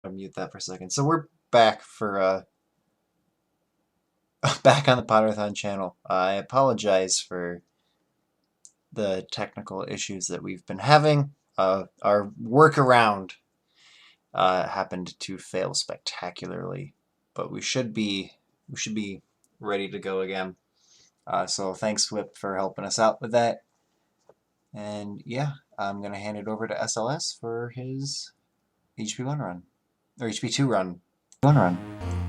I'll mute that for a second. So we're back for back on the Potterthon channel. I apologize for the technical issues that we've been having. Our workaround happened to fail spectacularly, but we should be ready to go again. So thanks, Whip, for helping us out with that. And yeah, I'm gonna hand it over to SLS for his HP1 run. Or HP2 run. Or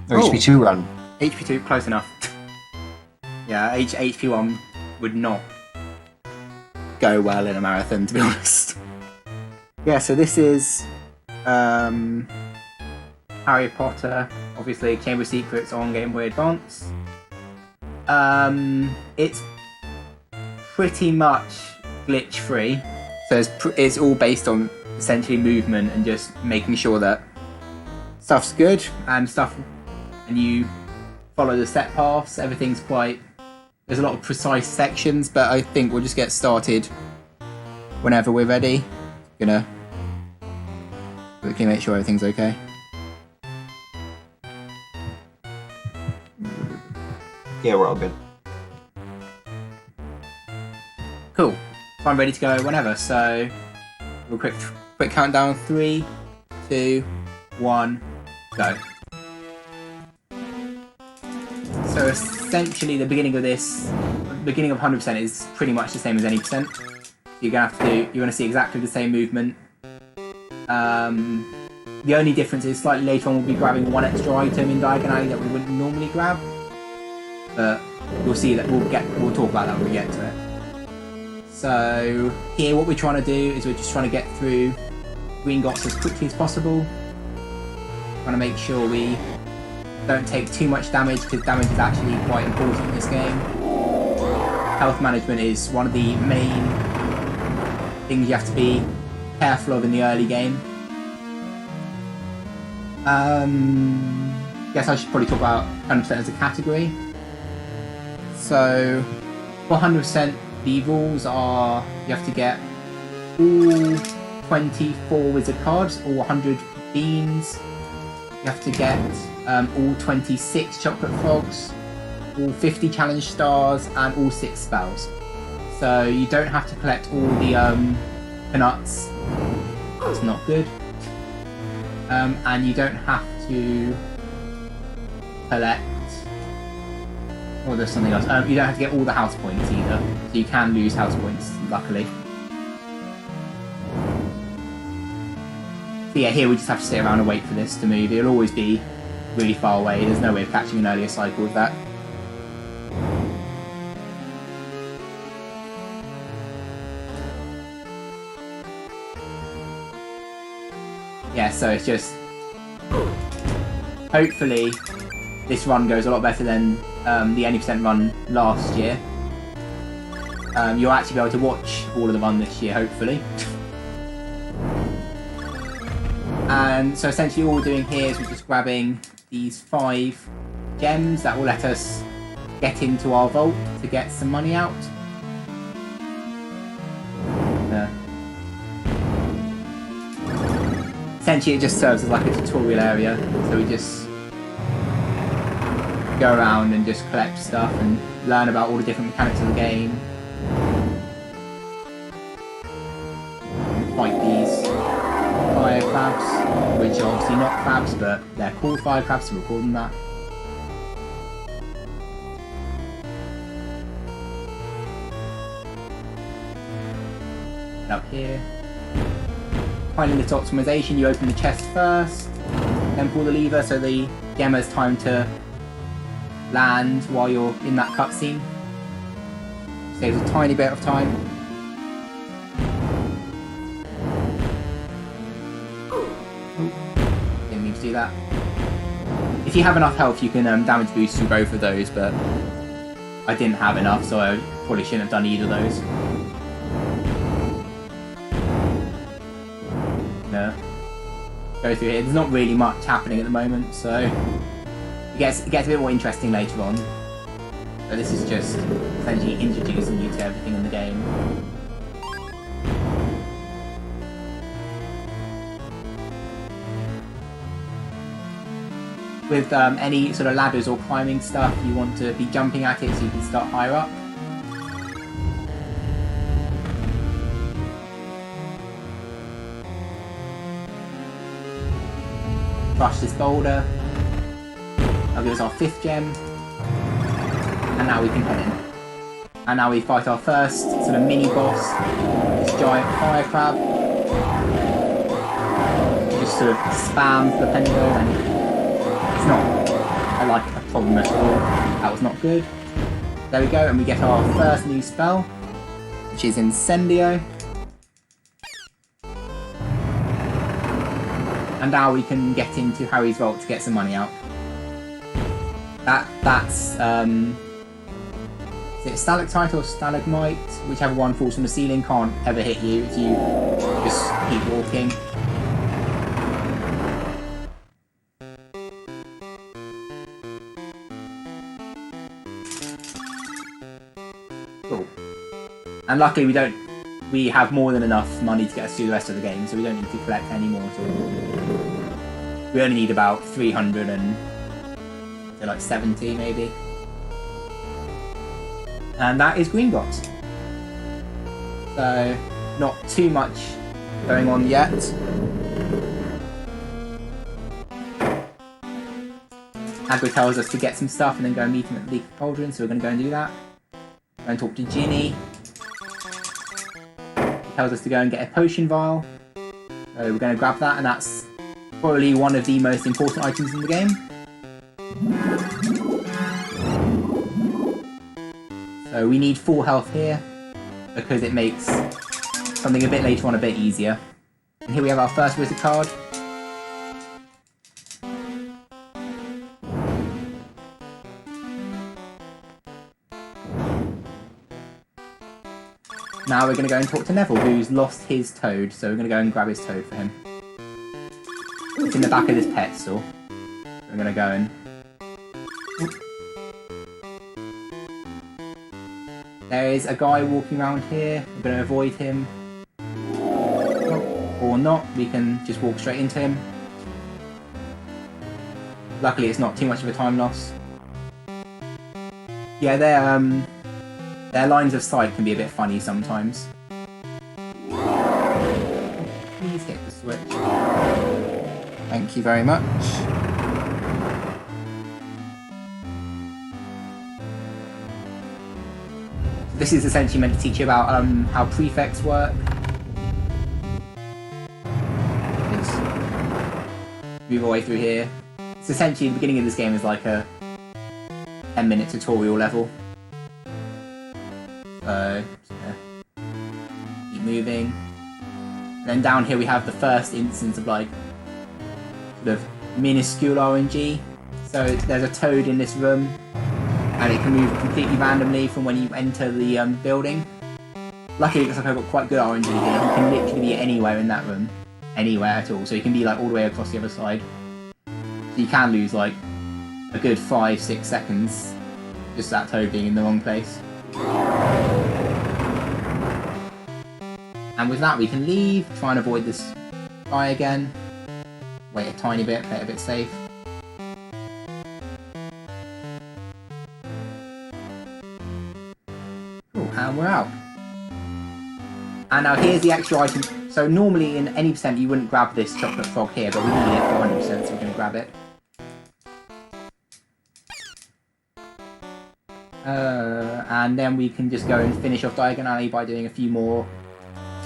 HP2 run. HP2, close enough. Yeah, HP1 would not go well in a marathon, to be honest. Yeah, so this is Harry Potter, obviously Chamber of Secrets on Game Boy Advance. It's pretty much glitch free, so it's all based on essentially movement and just making sure that stuff's good and you follow the set paths. Everything's there's a lot of precise sections, but I think we'll just get started whenever we're ready. Gonna quickly make sure everything's okay. Yeah, we're all good. Cool. So I'm ready to go whenever. So we'll quick countdown. 3, 2, 1, go. So essentially, the beginning of 100% is pretty much the same as any percent. You're gonna see exactly the same movement. The only difference is slightly later on we'll be grabbing one extra item in diagonally that we wouldn't normally grab. But you'll see that we'll talk about that when we get to it. So here what we're trying to do is we're just trying to get through green dots as quickly as possible. Trying to make sure we don't take too much damage, because damage is actually quite important in this game. Health management is one of the main things you have to be careful of in the early game. Guess I should probably talk about 100% as a category. So for 100%, the rules are you have to get all 24 wizard cards, all 100 beans. You have to get all 26 chocolate frogs, all 50 challenge stars, and all 6 spells. So you don't have to collect all the peanuts. That's not good. And you don't have to collect. Oh, there's something else. You don't have to get all the house points either. So you can lose house points, luckily. So yeah, here we just have to stay around and wait for this to move. It'll always be really far away. There's no way of catching an earlier cycle with that. Yeah, so it's just... hopefully this run goes a lot better than the any percent run last year. You'll actually be able to watch all of the run this year, hopefully. And so essentially all we're doing here is we're just grabbing these 5 gems that will let us get into our vault to get some money out. Essentially it just serves as like a tutorial area, so we just go around and just collect stuff and learn about all the different mechanics of the game. Fight these fire crabs, which are obviously not crabs, but they're called fire crabs, so we'll call them that. And up here, finding the optimization, you open the chest first, then pull the lever so the gem has time to land while you're in that cutscene. Saves a tiny bit of time. Didn't mean to do that. If you have enough health, you can damage boost through both of those, but I didn't have enough, so I probably shouldn't have done either of those. No. Go through here. There's not really much happening at the moment, so it gets a bit more interesting later on. But this is just essentially introducing you to everything in the game. with any sort of ladders or climbing stuff, you want to be jumping at it so you can start higher up. Crush this boulder. That'll give us our 5th gem. And now we can head in. And now we fight our first sort of mini boss, this giant fire crab. Just sort of spam the pentacle, and it's not like a problem at all. That was not good. There we go, and we get our first new spell, which is Incendio. And now we can get into Harry's Vault to get some money out. That's is it stalactite or stalagmite? Whichever one falls from the ceiling can't ever hit you if you just keep walking. Cool. And luckily we have more than enough money to get us through the rest of the game, so we don't need to collect any more at all. We only need about 300 and so like 70 maybe. And that is green blocks. So not too much going on yet. Hagrid tells us to get some stuff and then go and meet him at the Leaky Cauldron, so we're going to go and do that. Go and talk to Ginny. He tells us to go and get a potion vial. So we're going to grab that, and that's probably one of the most important items in the game. So we need full health here, because it makes something a bit later on a bit easier. And here we have our first wizard card. Now we're going to go and talk to Neville, who's lost his toad, so we're going to go and grab his toad for him. It's in the back of this pet store. We're going to go and... There is a guy walking around here. We're going to avoid him. Or not, we can just walk straight into him. Luckily it's not too much of a time loss. Yeah, their lines of sight can be a bit funny sometimes. Please hit the switch. Thank you very much. This is essentially meant to teach you about how prefects work. Let's move our way through here. It's essentially the beginning of this game is like a 10-minute tutorial level. So, keep moving. And then down here we have the first instance of like sort of minuscule RNG. So there's a toad in this room, and it can move completely randomly from when you enter the building. Luckily it looks like I've got quite good RNG here. He can literally be anywhere in that room. Anywhere at all. So he can be like all the way across the other side. So you can lose like a good 5-6 seconds just that toad being in the wrong place. And with that we can leave, try and avoid this guy again. Wait a tiny bit, play it a bit safe. Cool, and we're out. And now here's the extra item. So normally in any percent you wouldn't grab this chocolate frog here, but we need it for 100%, so we're going to grab it. And then we can just go and finish off Diagon Alley by doing a few more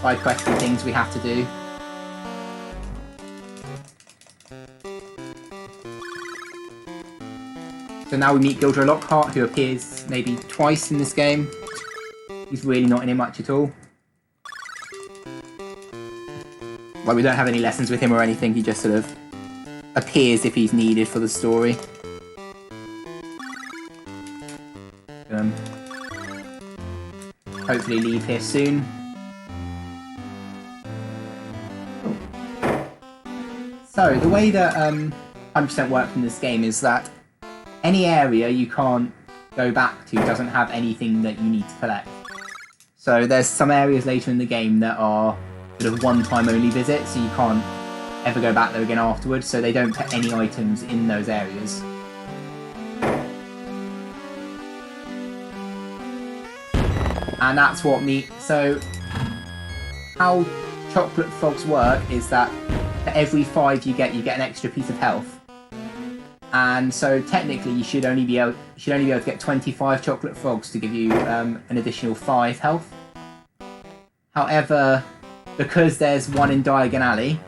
side questy things we have to do. So now we meet Gilderoy Lockhart, who appears maybe twice in this game. He's really not in it much at all. Like, we don't have any lessons with him or anything, he just sort of appears if he's needed for the story. Hopefully leave here soon. Cool. So, the way that 100% works in this game is that any area you can't go back to doesn't have anything that you need to collect. So there's some areas later in the game that are sort of one-time only visits, so you can't ever go back there again afterwards, so they don't put any items in those areas. And that's what so how chocolate frogs work is that for every 5 you get an extra piece of health. And so technically you should only be able to get 25 chocolate frogs to give you an additional 5 health. However, because there's one in Diagon Alley,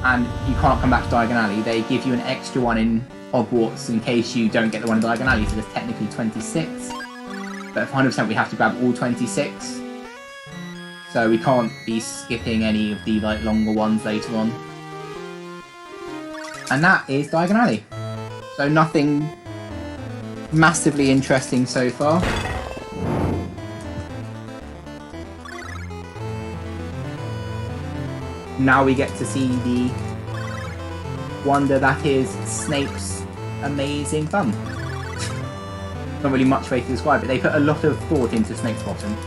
and you can't come back to Diagon Alley, they give you an extra one in Hogwarts in case you don't get the one in Diagon Alley, so there's technically 26. But for 100% we have to grab all 26. So we can't be skipping any of the longer ones later on. And that is Diagon Alley. So nothing massively interesting so far. Now we get to see the wonder that is Snape's amazing bum. Not really much way to describe it. They put a lot of thought into Snape's bottom.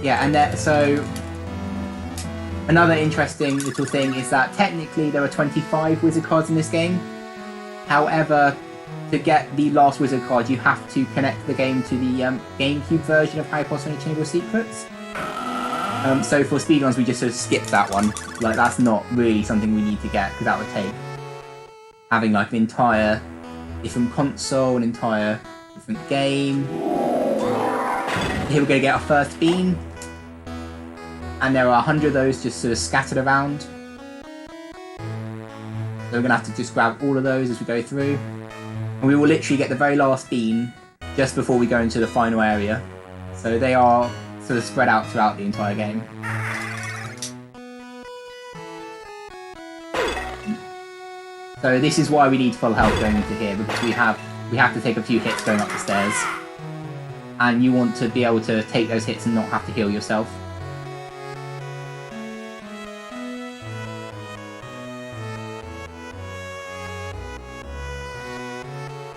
Yeah, and so another interesting little thing is that technically there are 25 wizard cards in this game. However, to get the last wizard card, you have to connect the game to the GameCube version of Harry Potter and the Chamber of Secrets. So for speedruns, we just sort of skip that one. Like, that's not really something we need to get, because that would take having like an entire different console, an entire different game. Here we're going to get our first bean. And there are 100 of those just sort of scattered around. So we're going to have to just grab all of those as we go through. And we will literally get the very last bean just before we go into the final area. So they are sort of spread out throughout the entire game. So this is why we need full health going into here, because we have to take a few hits going up the stairs. And you want to be able to take those hits and not have to heal yourself.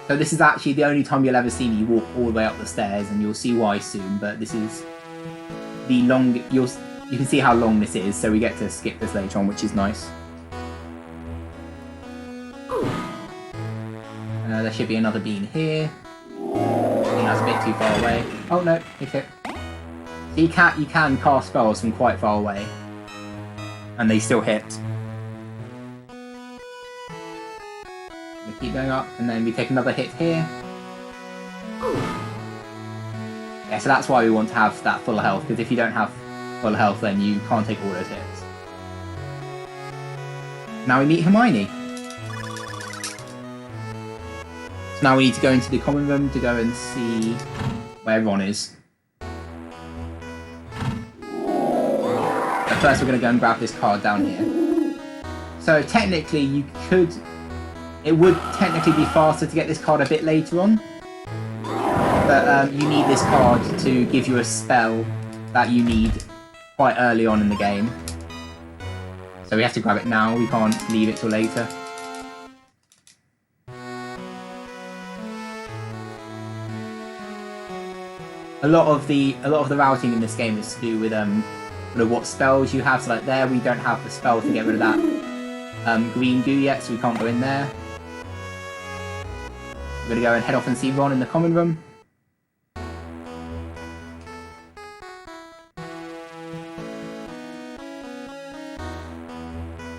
So this is actually the only time you'll ever see me walk all the way up the stairs, and you'll see why soon, but this is the long... You can see how long this is, so we get to skip this later on, which is nice. There should be another bean here. I think that's a bit too far away. Oh no, okay. So you can cast spells from quite far away, and they still hit. We keep going up, and then we take another hit here. Yeah, so that's why we want to have that full health, because if you don't have full health, then you can't take all those hits. Now we meet Hermione. So now we need to go into the common room to go and see where Ron is. But first we're going to go and grab this card down here. So technically it would technically be faster to get this card a bit later on. But you need this card to give you a spell that you need quite early on in the game. So we have to grab it now, we can't leave it till later. A lot of the routing in this game is to do with what spells you have. So like there, we don't have the spell to get rid of that green goo yet, so we can't go in there. We're going to go and head off and see Ron in the common room.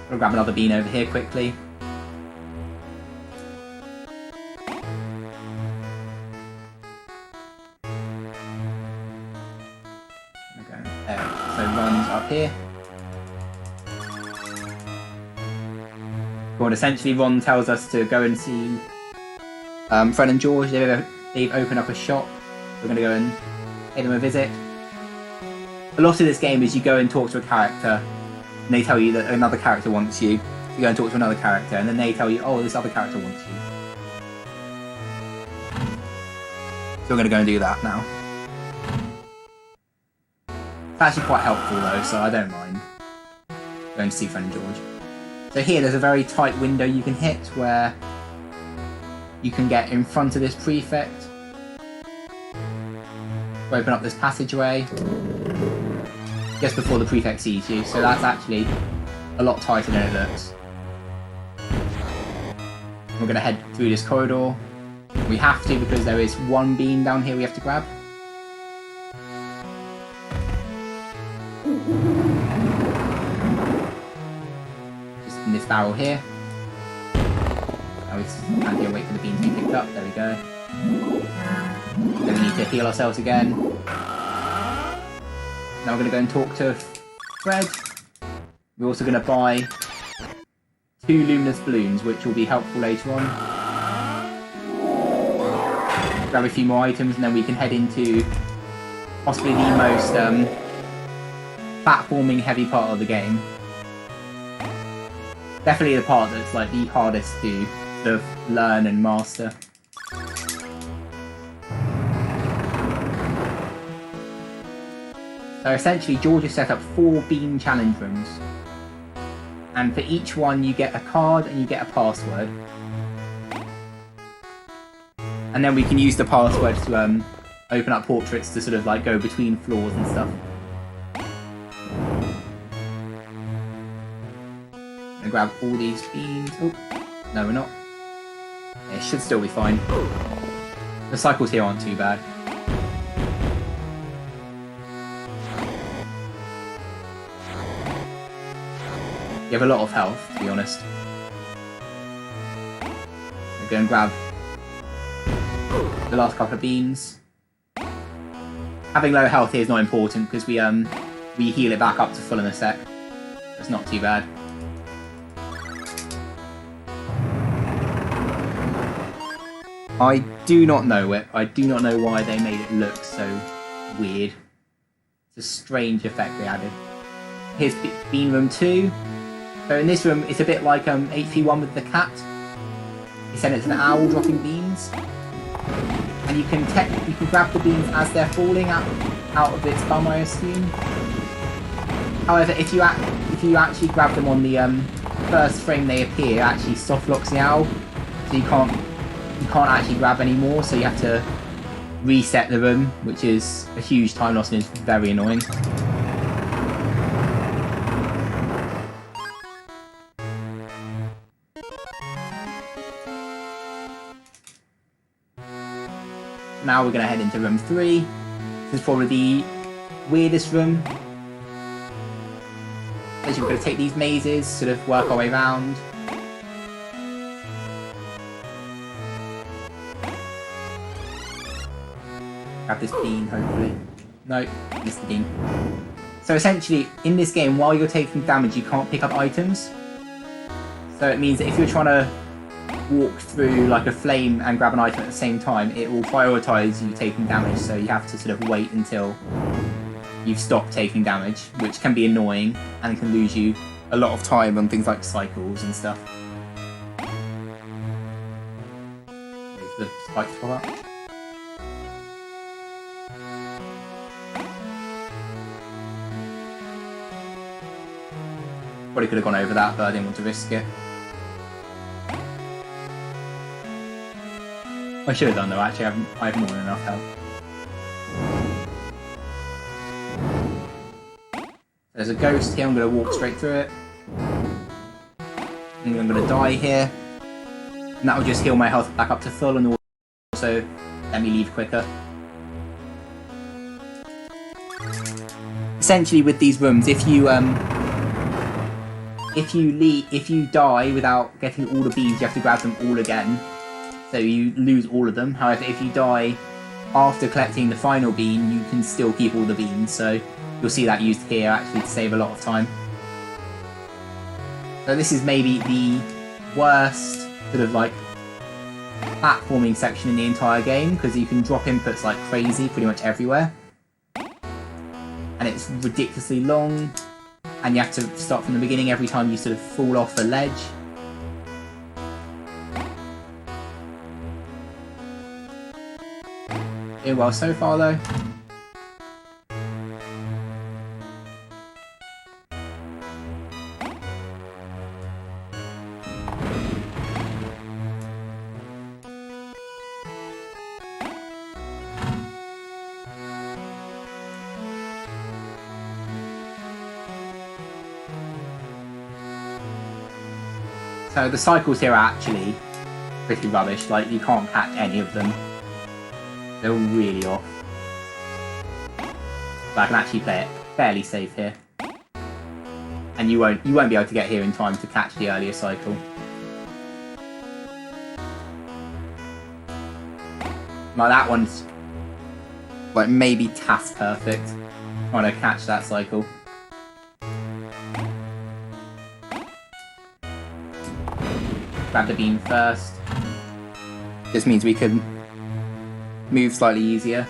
We'll grab another bean over here quickly. So Ron's up here. Well, essentially Ron tells us to go and see Fred and George. They've opened up a shop. We're going to go and pay them a visit. A lot of this game is you go and talk to a character, and they tell you that another character wants you. You go and talk to another character, and then they tell you, oh, this other character wants you. So we're going to go and do that now. It's actually quite helpful though, so I don't mind going to see Fred and George. So here there's a very tight window you can hit where you can get in front of this prefect. Open up this passageway just before the prefect sees you, so that's actually a lot tighter than it looks. We're going to head through this corridor. We have to because there is one beam down here we have to grab. Just in this barrel here. Now we stand here and wait for the beam to be picked up. There we go. Then we need to heal ourselves again. Now we're going to go and talk to Fred. We're also going to buy 2 luminous balloons, which will be helpful later on. Grab a few more items and then we can head into possibly the most platforming heavy part of the game. Definitely the part that's like the hardest to sort of learn and master. So essentially George has set up 4 beam challenge rooms. And for each one you get a card and you get a password. And then we can use the password to open up portraits to sort of like go between floors and stuff. I'm gonna grab all these beams. Oh, no we're not. It should still be fine. The cycles here aren't too bad. You have a lot of health, to be honest. We're going to grab the last couple of beams. Having low health here is not important because we heal it back up to full in a sec. It's not too bad. I do not know it. I do not know why they made it look so weird. It's a strange effect they added. Here's beam room 2. So in this room, it's a bit like HP1 with the cat. Except it's an owl dropping beams. And you can grab the beams as they're falling out of its bum, I assume. However, if you actually grab them on the first frame they appear, it actually soft locks the owl. So you can't actually grab any more, so you have to reset the room, which is a huge time loss and is very annoying. Now we're going to head into room 3. This is probably the weirdest room. As we're going to take these mazes, sort of work our way around. Grab this beam, hopefully. No, missed the beam. So essentially, in this game, while you're taking damage, you can't pick up items. So it means that if you're trying to walk through like a flame and grab an item at the same time, it will prioritise you taking damage, so you have to sort of wait until you've stopped taking damage, which can be annoying and can lose you a lot of time on things like cycles and stuff. There's the spikes pop up. Probably could have gone over that, but I didn't want to risk it. I should have done though, actually, I have more than enough health. There's a ghost here, I'm going to walk straight through it. And I'm going to die here. And that will just heal my health back up to full and also let me leave quicker. Essentially with these rooms, if you die without getting all the beams, you have to grab them all again. So you lose all of them. However, if you die after collecting the final beam, you can still keep all the beams. So you'll see that used here actually to save a lot of time. So this is maybe the worst sort of like platforming section in the entire game, because you can drop inputs like crazy pretty much everywhere. And it's ridiculously long. And you have to start from the beginning every time you sort of fall off a ledge. Doing well so far though. So the cycles here are actually pretty rubbish. Like, you can't catch any of them. They're all really off. But I can actually play it fairly safe here. And you won't be able to get here in time to catch the earlier cycle. Like, that one's like maybe task perfect. Trying to catch that cycle. Grab the bean first. Just means we can move slightly easier.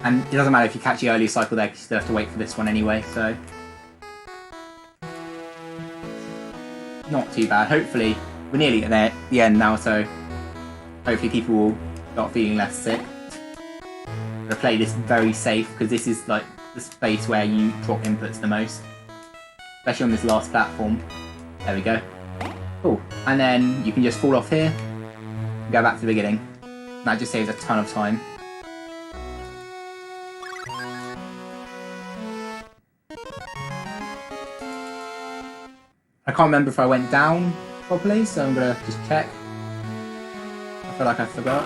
And it doesn't matter if you catch the earlier cycle there, because you still have to wait for this one anyway, so... Not too bad. Hopefully, we're nearly at the end now, so... Hopefully people will start feeling less sick. I'm going to play this very safe, because this is like the space where you drop inputs the most. Especially on this last platform. There we go. Cool. And then you can just fall off here, and go back to the beginning. And that just saves a ton of time. I can't remember if I went down properly, so I'm gonna just check. I feel like I forgot.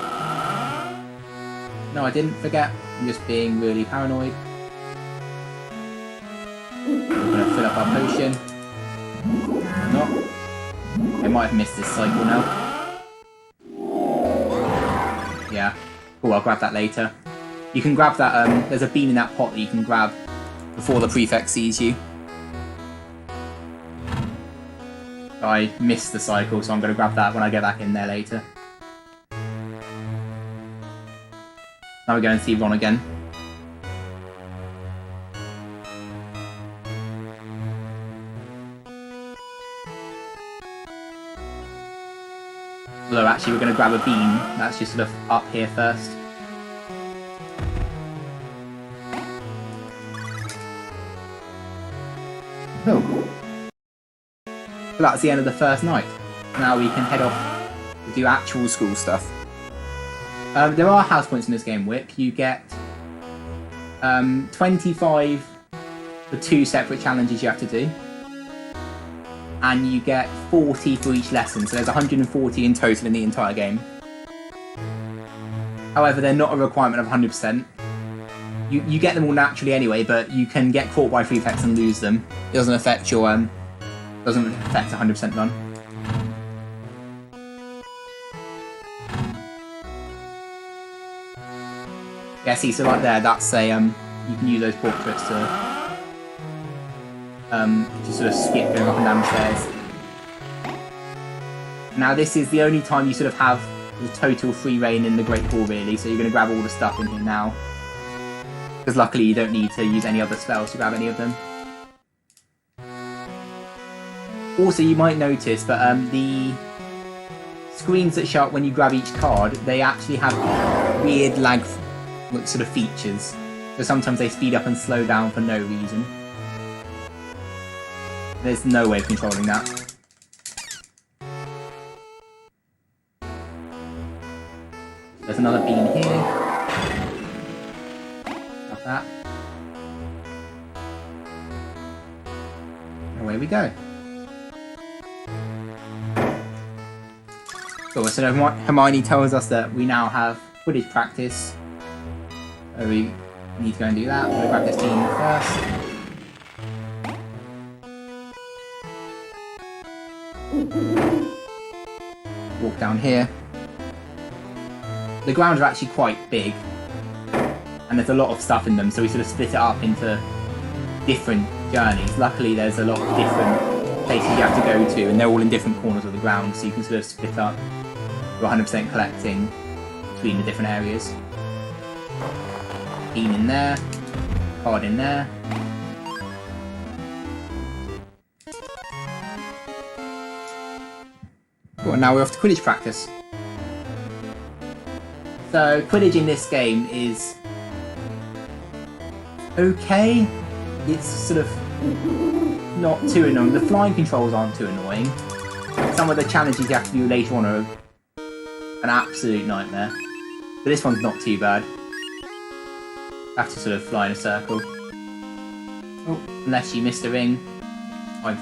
No, I didn't forget. I'm just being really paranoid. I'm gonna fill up our potion. Or not. I might have missed this cycle now. Yeah. Cool, I'll grab that later. You can grab that, there's a bean in that pot that you can grab before the prefect sees you. I missed the cycle, so I'm going to grab that when I get back in there later. Now we go and see Ron again. Although actually we're going to grab a bean that's just sort of up here first. Oh. That's the end of the first night. Now we can head off to do actual school stuff. There are house points in this game, Whip. You get 25 for 2 separate challenges you have to do. And you get 40 for each lesson, so there's 140 in total in the entire game. However, they're not a requirement of 100%. You get them all naturally anyway, but you can get caught by prefects and lose them. It doesn't affect your doesn't affect 100% run. Yeah, see, so like there, that's a you can use those portraits to sort of skip going up and down the stairs. Now this is the only time you sort of have the total free reign in the Great Hall, really. So you're going to grab all the stuff in here now, because luckily you don't need to use any other spells to grab any of them. Also, you might notice, but the screens that show up when you grab each card, they actually have weird lag sort of features. So sometimes they speed up and slow down for no reason. There's no way of controlling that. There's another bean here. Like that. Away we go. Cool, so Hermione tells us that we now have Quidditch practice. So we need to go and do that. We'll grab this bean first. Walk down here. The grounds are actually quite big, and there's a lot of stuff in them, so we sort of split it up into different journeys. Luckily there's a lot of different places you have to go to, and they're all in different corners of the ground, so you can sort of split up to 100% collecting between the different areas. Bean in there, card in there. Cool, and now we're off to Quidditch practice. So Quidditch in this game is okay. it's sort of not too annoying. The flying controls aren't too annoying. Some of the challenges you have to do later on are an absolute nightmare. But this one's not too bad. You have to sort of fly in a circle. Oh, unless you missed a ring. I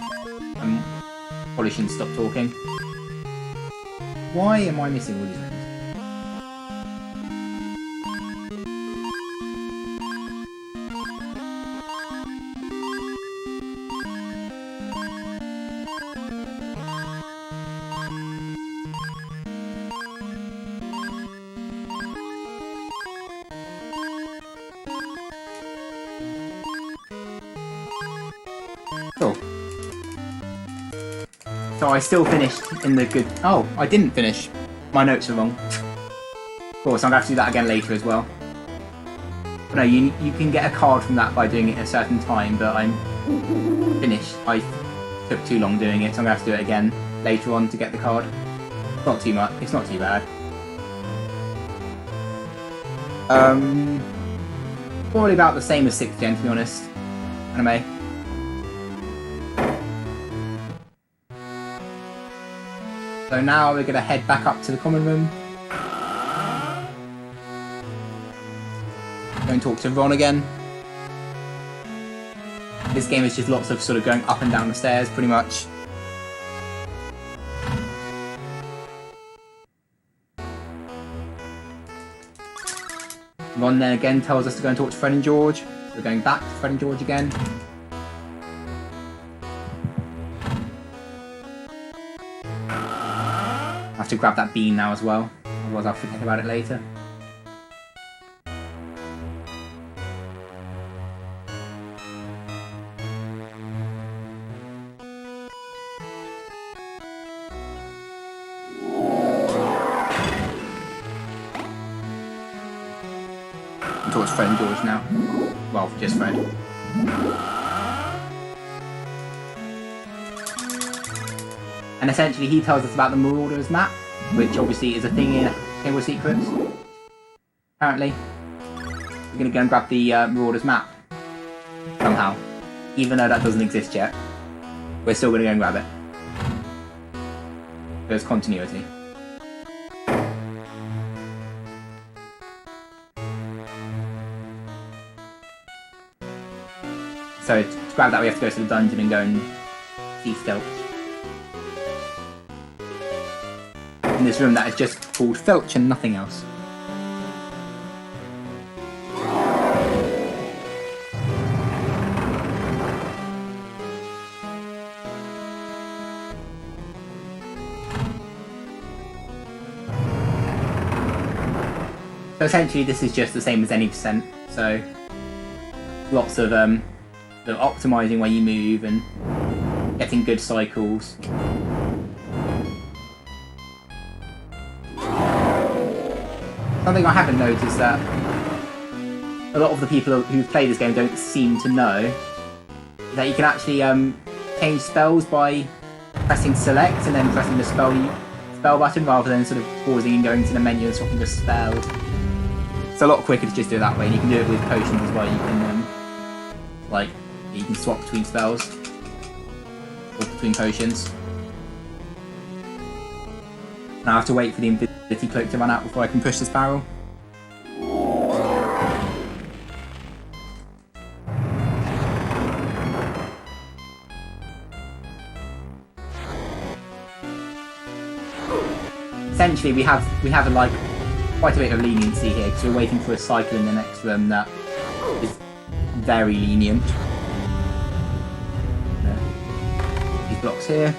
probably shouldn't stop talking. Why am I missing all these rings? Cool. So I still finished in the good... Oh, I didn't finish. My notes are wrong. Of course, I'm going to have to do that again later as well. But no, you can get a card from that by doing it at a certain time, but I'm finished. I took too long doing it, so I'm going to have to do it again later on to get the card. Not too much. It's not too bad. Probably about the same as 6th gen, to be honest. Anime. So now we're going to head back up to the common room. Go and talk to Ron again. This game is just lots of sort of going up and down the stairs, pretty much. Ron then again tells us to go and talk to Fred and George. So we're going back to Fred and George again. I have to grab that bean now as well, otherwise I'll forget about it later. I'm towards Fred and George now. Well, just Fred. And essentially he tells us about the Marauders map, which obviously is a thing in Chamber of Secrets. Apparently. We're going to go and grab the Marauders map. Somehow. Even though that doesn't exist yet. We're still going to go and grab it. There's continuity. So to grab that we have to go to the dungeon and go and see Filch. In this room that is just called Filch and nothing else. So essentially this is just the same as any percent, so lots of optimising where you move and getting good cycles. Something I haven't noticed that a lot of the people who've played this game don't seem to know is that you can actually change spells by pressing select and then pressing the spell button rather than sort of pausing and going to the menu and swapping the spell. It's a lot quicker to just do it that way, and you can do it with potions as well. You can you can swap between spells or between potions. Now I have to wait for the invisibility cloak to run out before I can push this barrel. Essentially, we have like quite a bit of leniency here because we're waiting for a cycle in the next room that is very lenient. These blocks here.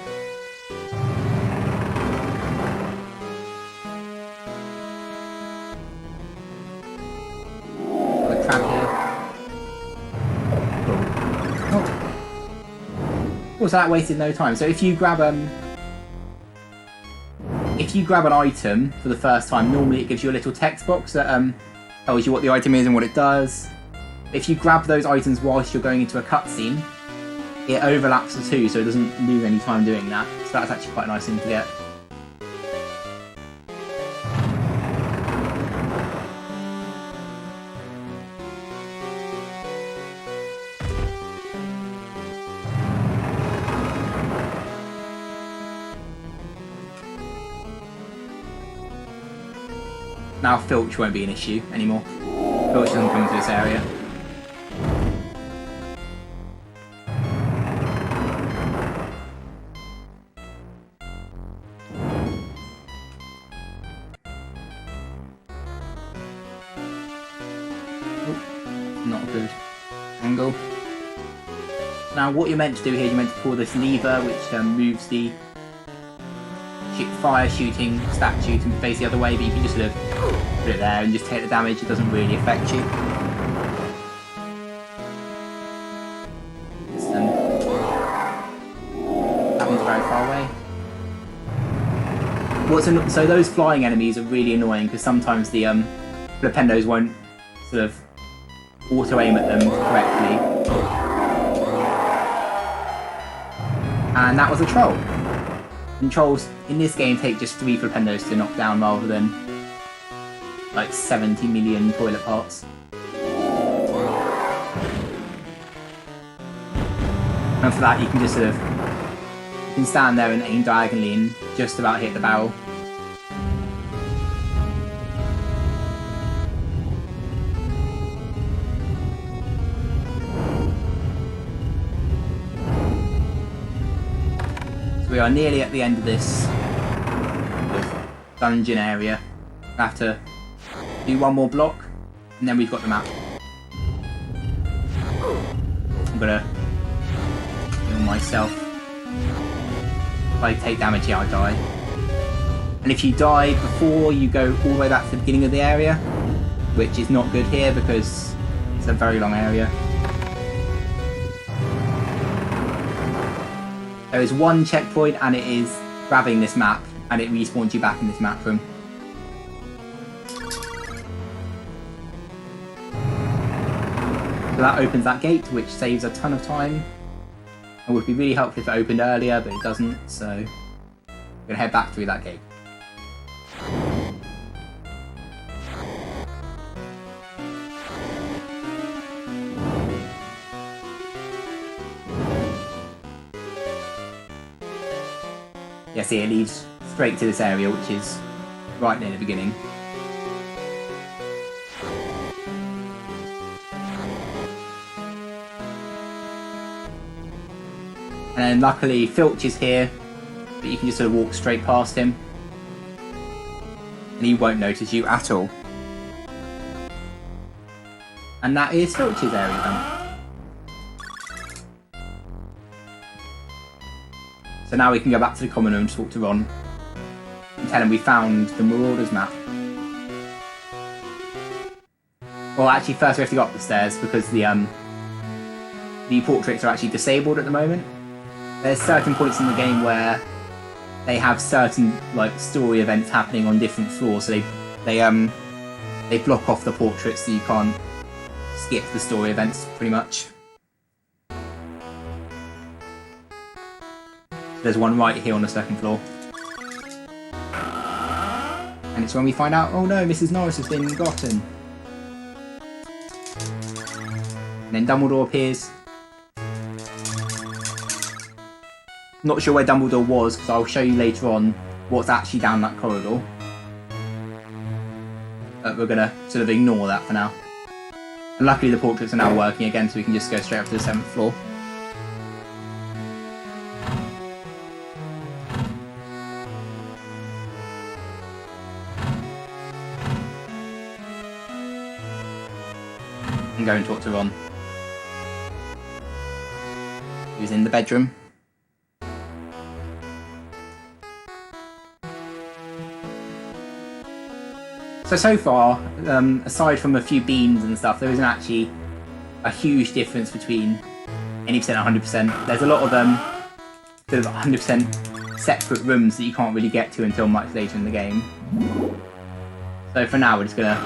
Got a trap here. Cool. Oh. So that wasted no time. So if you grab an item for the first time, normally it gives you a little text box that tells you what the item is and what it does. If you grab those items whilst you're going into a cutscene, it overlaps the two, so it doesn't lose any time doing that. So that's actually quite a nice thing to get. Now Filch won't be an issue anymore. Filch doesn't come into this area. Oh, not a good angle. Now what you're meant to do here, you're meant to pull this lever which moves the fire shooting statue to face the other way, but you can just sort of put it there and just take the damage. It doesn't really affect you. That one's very far away. So those flying enemies are really annoying because sometimes the flipendos won't sort of auto-aim at them correctly. And that was a troll. And trolls in this game take just 3 flipendos to knock down rather than like 70 million toilet parts. And for that you can just sort of stand there and aim diagonally and just about hit the barrel. We are nearly at the end of this dungeon area. We have to do one more block and then we've got the map. I'm gonna heal myself. If I take damage here, I die. And if you die before you go all the way back to the beginning of the area, which is not good here because it's a very long area. There is one checkpoint and it is grabbing this map and it respawns you back in this map room. So that opens that gate, which saves a ton of time. It would be really helpful if it opened earlier, but it doesn't, so I'm going to head back through that gate. Yeah, see, it leads straight to this area, which is right near the beginning. And then luckily Filch is here, but you can just sort of walk straight past him. And he won't notice you at all. And that is Filch's area done. So now we can go back to the common room to talk to Ron and tell him we found the Marauders map. Well, actually, first we have to go up the stairs because the portraits are actually disabled at the moment. There's certain points in the game where they have certain like story events happening on different floors, so they block off the portraits so you can't skip the story events pretty much. There's one right here on the second floor. And it's when we find out, oh no, Mrs. Norris has been gotten. And then Dumbledore appears. Not sure where Dumbledore was, because I'll show you later on what's actually down that corridor. But we're going to sort of ignore that for now. And luckily the portraits are now working again, so we can just go straight up to the 7th floor. And go and talk to Ron, who's in the bedroom. So far, aside from a few beans and stuff, there isn't actually a huge difference between any percent and 100%. There's a lot of sort of 100% separate rooms that you can't really get to until much later in the game. So for now, we're just going to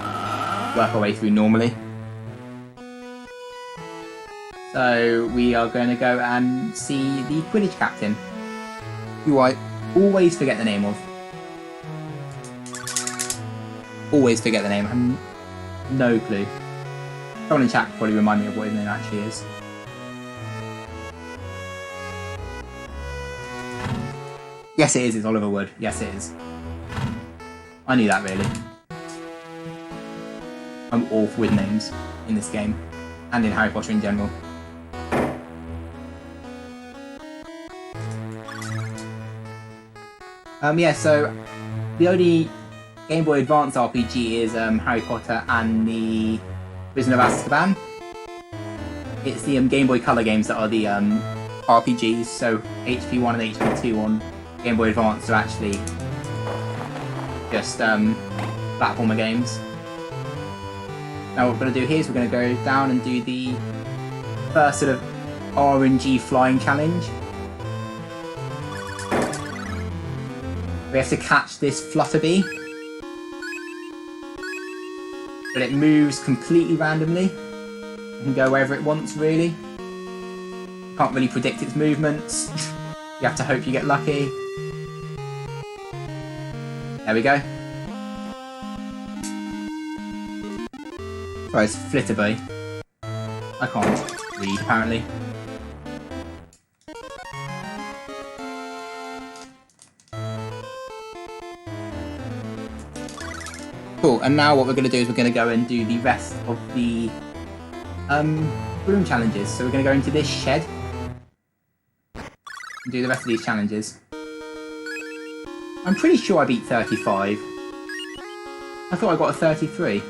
work our way through normally. So we are going to go and see the Quidditch captain, who I always forget the name of. Always forget the name. I have no clue. Someone in chat could probably remind me of what his name actually is. Yes, it is. It's Oliver Wood. Yes, it is. I knew that, really. I'm awful with names in this game, and in Harry Potter in general. Yeah, so the only Game Boy Advance RPG is Harry Potter and the Prisoner of Azkaban. It's the Game Boy Color games that are the RPGs, so HP1 and HP2 on Game Boy Advance are actually just platformer games. Now what we're going to do here is we're going to go down and do the first sort of RNG flying challenge. We have to catch this Flutterbee, but it moves completely randomly. It can go wherever it wants, really. Can't really predict its movements. You have to hope you get lucky. There we go. Sorry, it's Flitterbee. I can't read, apparently. Cool, and now what we're going to do is we're going to go and do the rest of the room challenges. So we're going to go into this shed and do the rest of these challenges. I'm pretty sure I beat 35. I thought I got a 33.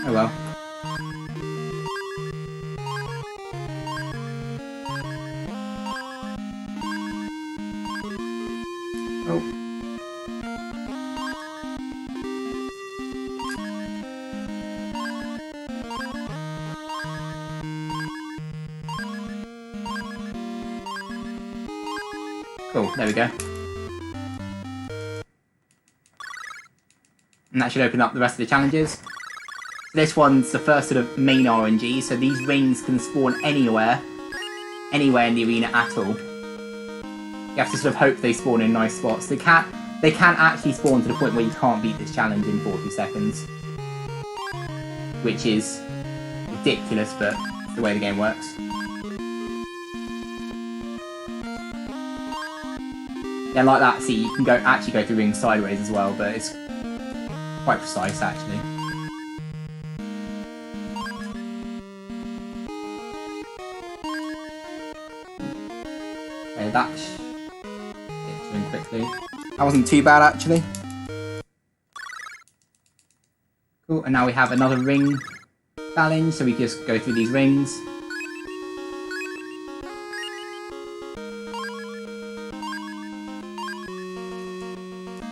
Oh well. Oh. Cool, there we go. And that should open up the rest of the challenges. This one's the first sort of main RNG, so these rings can spawn anywhere in the arena at all. You have to sort of hope they spawn in nice spots. They can actually spawn to the point where you can't beat this challenge in 40 seconds. Which is ridiculous, but it's the way the game works. Yeah, like that, see, you can actually go through rings sideways as well, but it's quite precise actually. Okay, that gets in quickly. That wasn't too bad actually. Cool, and now we have another ring challenge, so we just go through these rings.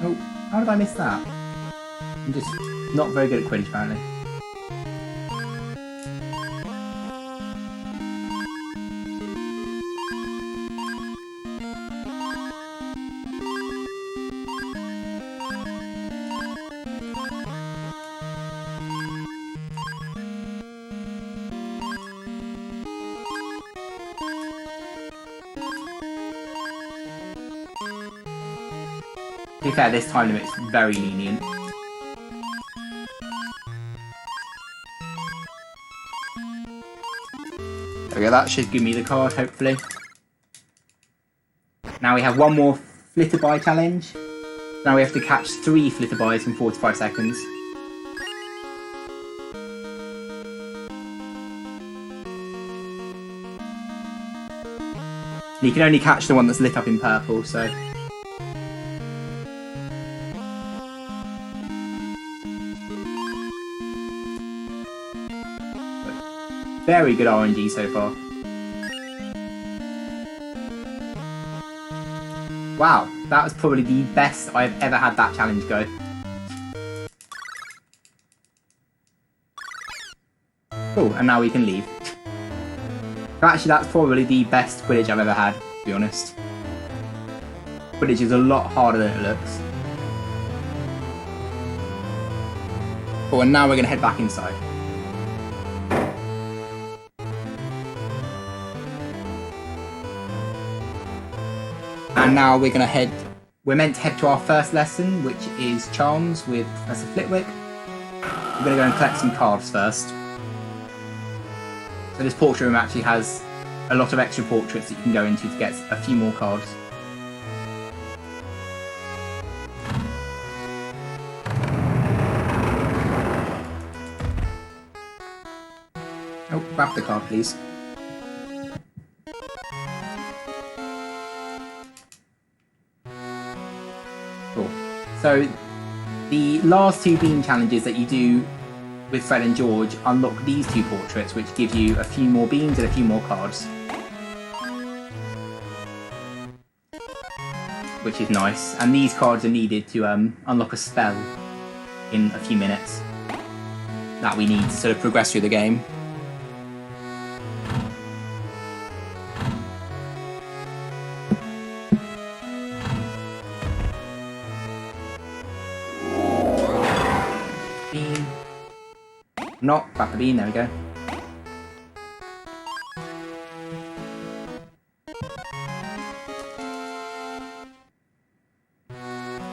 Oh, how did I miss that? I'm just not very good at Quidditch apparently. To be fair, this time limit's very lenient. Okay, that should give me the card, hopefully. Now we have one more Flitterby challenge. Now we have to catch 3 Flitterbys in 45 seconds. You can only catch the one that's lit up in purple, so... Very good RNG so far. Wow, that was probably the best I've ever had that challenge go. Cool, and now we can leave. Actually, that's probably the best Quidditch I've ever had, to be honest. Quidditch is a lot harder than it looks. Cool, and now we're going to head back inside. And now we're going to head... We're meant to head to our first lesson, which is Charms with Professor Flitwick. We're going to go and collect some cards first. So this portrait room actually has a lot of extra portraits that you can go into to get a few more cards. grab the card, please. Cool. So, the last 2 bean challenges that you do with Fred and George unlock these 2 portraits, which give you a few more beans and a few more cards. Which is nice. And these cards are needed to unlock a spell in a few minutes that we need to sort of progress through the game. Bean. Not grab the bean, there we go.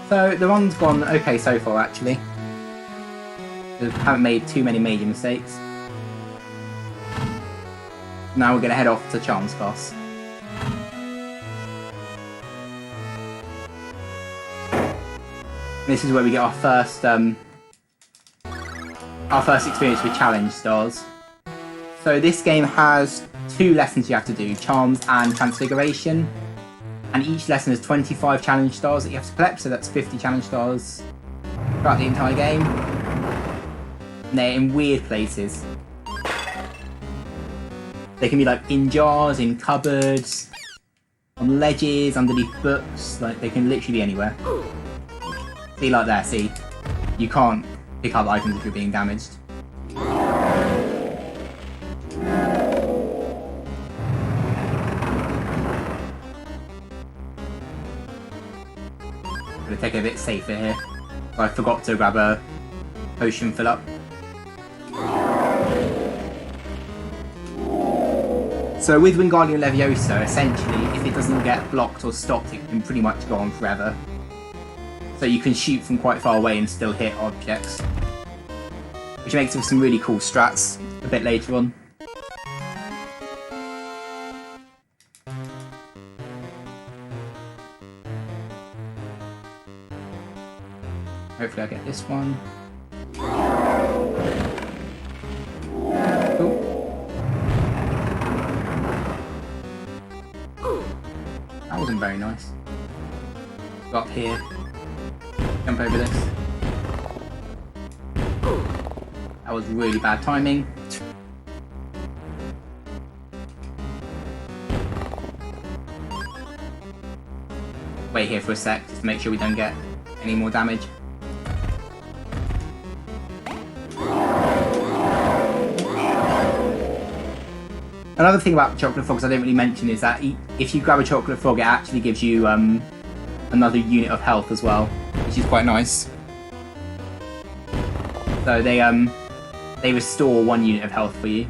So the run's gone okay so far, actually. We haven't made too many major mistakes. Now we're going to head off to Charms class. This is where we get our first experience with challenge stars. So this game has 2 lessons you have to do, Charms and Transfiguration. And each lesson has 25 challenge stars that you have to collect, so that's 50 challenge stars throughout the entire game. And they're in weird places. They can be like in jars, in cupboards, on ledges, underneath books, like they can literally be anywhere. See, like there, see? You can't pick up items if you're being damaged. Gonna take it a bit safer here. I forgot to grab a potion fill up. So with Wingardium Leviosa, essentially, if it doesn't get blocked or stopped, it can pretty much go on forever. So you can shoot from quite far away and still hit objects. Which makes it some really cool strats a bit later on. Hopefully I get this one. Cool. That wasn't very nice. Go up here. Jump over this. That was really bad timing. Wait here for a sec just to make sure we don't get any more damage. Another thing about chocolate frogs I didn't really mention is that if you grab a chocolate frog, it actually gives you another unit of health as well, which is quite nice. So they restore 1 unit of health for you.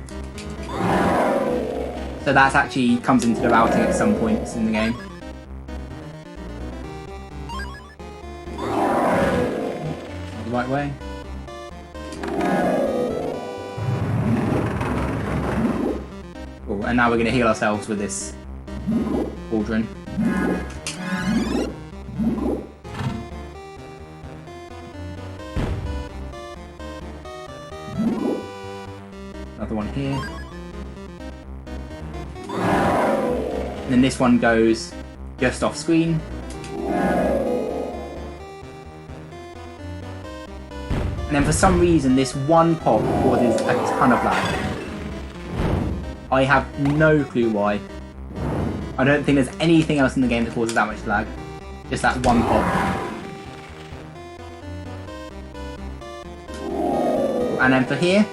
So that actually comes into the routing at some points in the game. The right way. Cool, and now we're going to heal ourselves with this cauldron. Another one here. And then this one goes just off screen. And then for some reason this one pop causes a ton of lag. I have no clue why. I don't think there's anything else in the game that causes that much lag. Just that one pop. And then for here,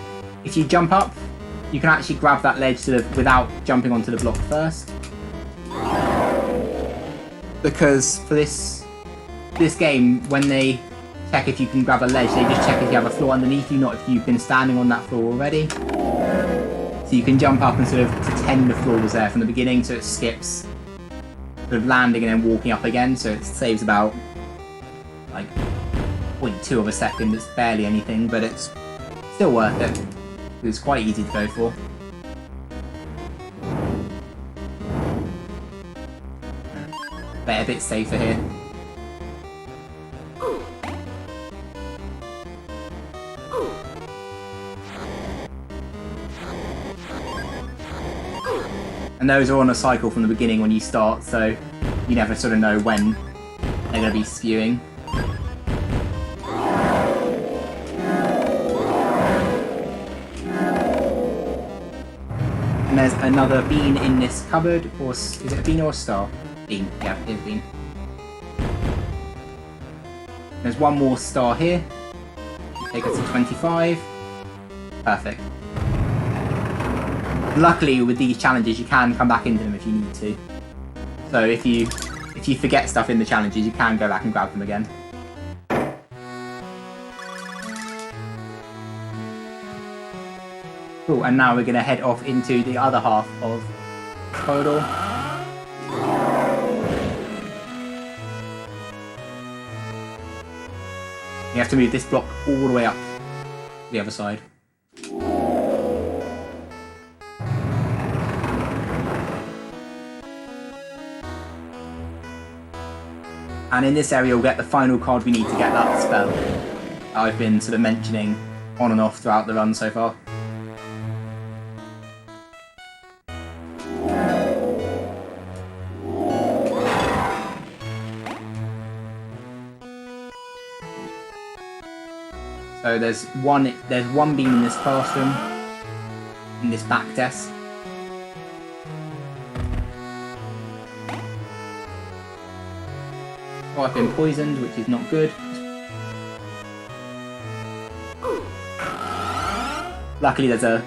if you jump up, you can actually grab that ledge sort of without jumping onto the block first. Because for this game, when they check if you can grab a ledge, they just check if you have a floor underneath you, not if you've been standing on that floor already. So you can jump up and sort of pretend the floor was there from the beginning, so it skips sort of landing and then walking up again, so it saves about like 0.2 of a second. It's barely anything, but it's still worth it. It's quite easy to go for. Better a bit safer here. And those are on a cycle from the beginning when you start, so you never sort of know when they're going to be spewing. And there's another bean in this cupboard, or is it a bean or a star? Bean, yeah, it is bean. There's one more star here. Take us to 25. Perfect. Luckily, with these challenges, you can come back into them if you need to. So if you forget stuff in the challenges, you can go back and grab them again. Cool, and now we're going to head off into the other half of the corridor. You have to move this block all the way up to the other side. And in this area we'll get the final card we need to get that spell I've been sort of mentioning on and off throughout the run so far. So there's one beam in this classroom, in this back desk. Oh, I've been poisoned, which is not good. Luckily, there's a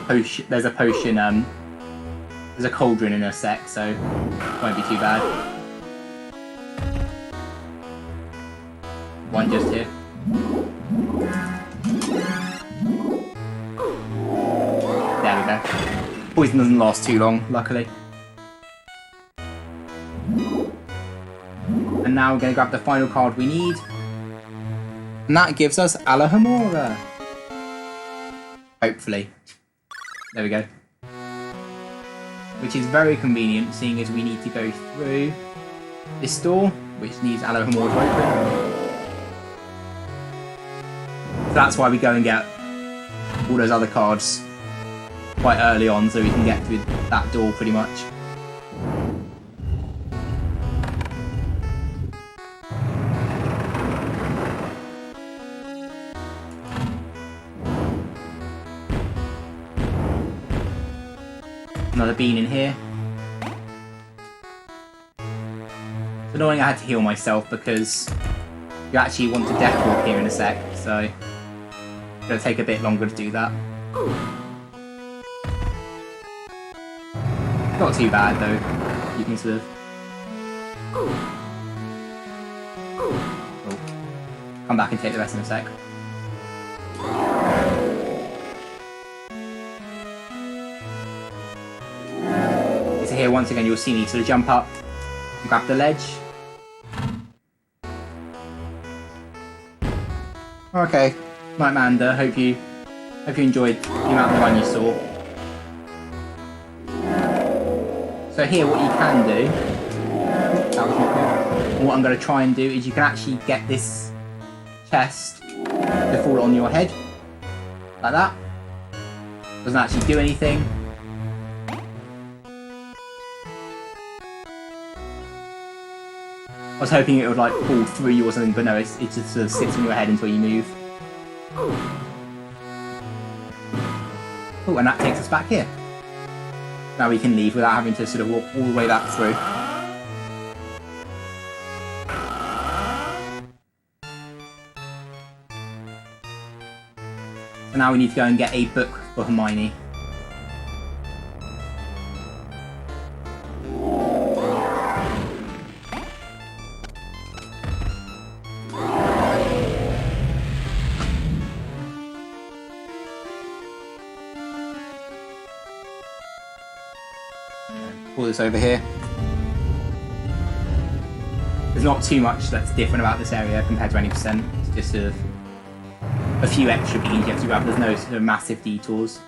potion. There's a cauldron in a sec, so it won't be too bad. One just here. There we go. Poison doesn't last too long, luckily. And now we're going to grab the final card we need. And that gives us Alohomora. Hopefully. There we go. Which is very convenient, seeing as we need to go through this door, which needs Alohomora to open. So that's why we go and get all those other cards quite early on, so we can get through that door pretty much. Another bean in here. It's annoying I had to heal myself because you actually want to death walk here in a sec, so it's going to take a bit longer to do that. Not too bad though. You can sort of... Oh. Come back and take the rest in a sec. So here once again you'll see me sort of jump up and grab the ledge. Okay, Night Manda, hope you enjoyed the amount of run you saw. So here what you can do, that was not good. And what I'm going to try and do is you can actually get this chest to fall on your head, like that. Doesn't actually do anything. I was hoping it would like fall through you or something, but no, it just sort of sits on your head until you move. Oh, and that takes us back here. Now we can leave without having to sort of walk all the way back through. So now we need to go and get a book for Hermione. Pull this over here. There's not too much that's different about this area compared to any percent. It's just sort of a few extra beans you have to grab. There's no sort of massive detours.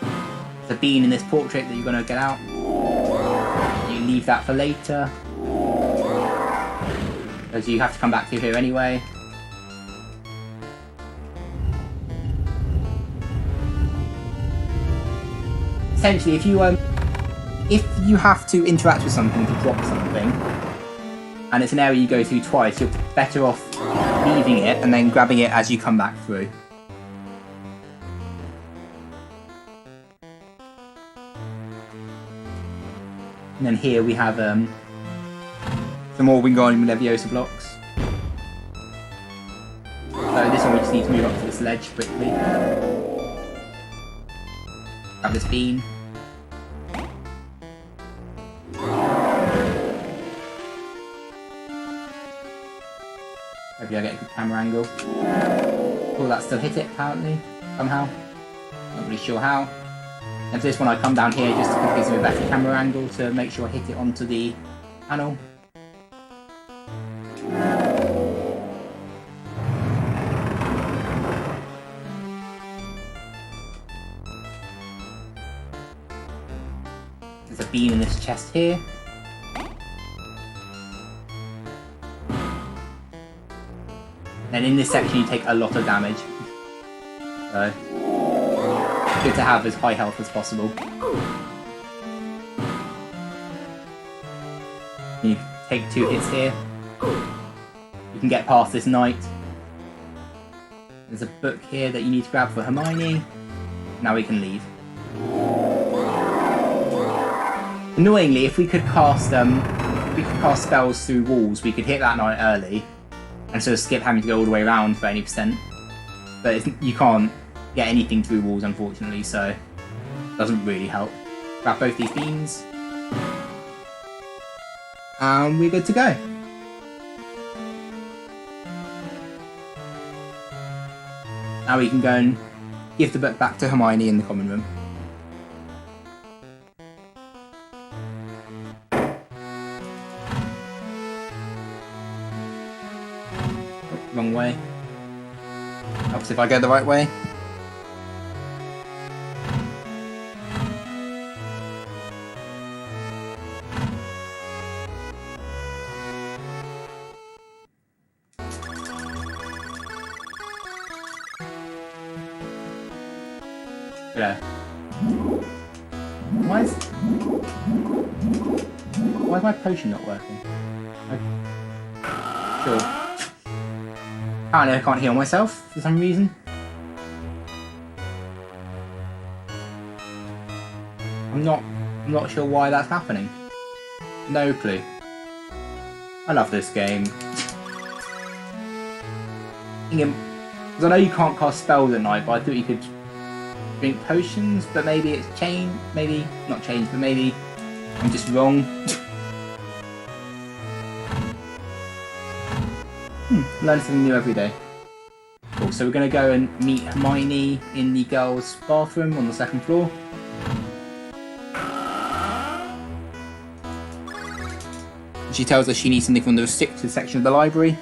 There's a bean in this portrait that you're going to get out. You leave that for later, as you have to come back through here anyway. essentially, if you have to interact with something to drop something, and it's an area you go through twice, you're better off leaving it and then grabbing it as you come back through. And then here we have some more Wingardium Leviosa blocks. So this one we just need to move up to this ledge quickly. Grab this bean. Hopefully I get a good camera angle. Oh, that still hit it apparently, somehow. Not really sure how. And for this one I come down here just to give me a better camera angle to make sure I hit it onto the panel. There's a beam in this chest here. And in this section you take a lot of damage. So, good to have as high health as possible. You take 2 hits here. You can get past this knight. There's a book here that you need to grab for Hermione. Now we can leave. Annoyingly, if we could cast spells through walls, we could hit that knight early, and sort of skip having to go all the way around for any percent. But you can't get anything through walls, unfortunately, so it doesn't really help. Grab both these beams, and we're good to go. Now we can go and give the book back to Hermione in the common room. Wrong way. Helps if I go the right way. Hello. Why is my potion not working? Sure. Apparently I can't heal myself for some reason. I'm not sure why that's happening. No clue. I love this game. Because I know you can't cast spells at night, but I thought you could drink potions, but maybe it's changed. Maybe not changed, but maybe I'm just wrong. Learn something new every day. Cool, so we're going to go and meet Hermione in the girls' bathroom on the 2nd floor. She tells us she needs something from the restricted section of the library.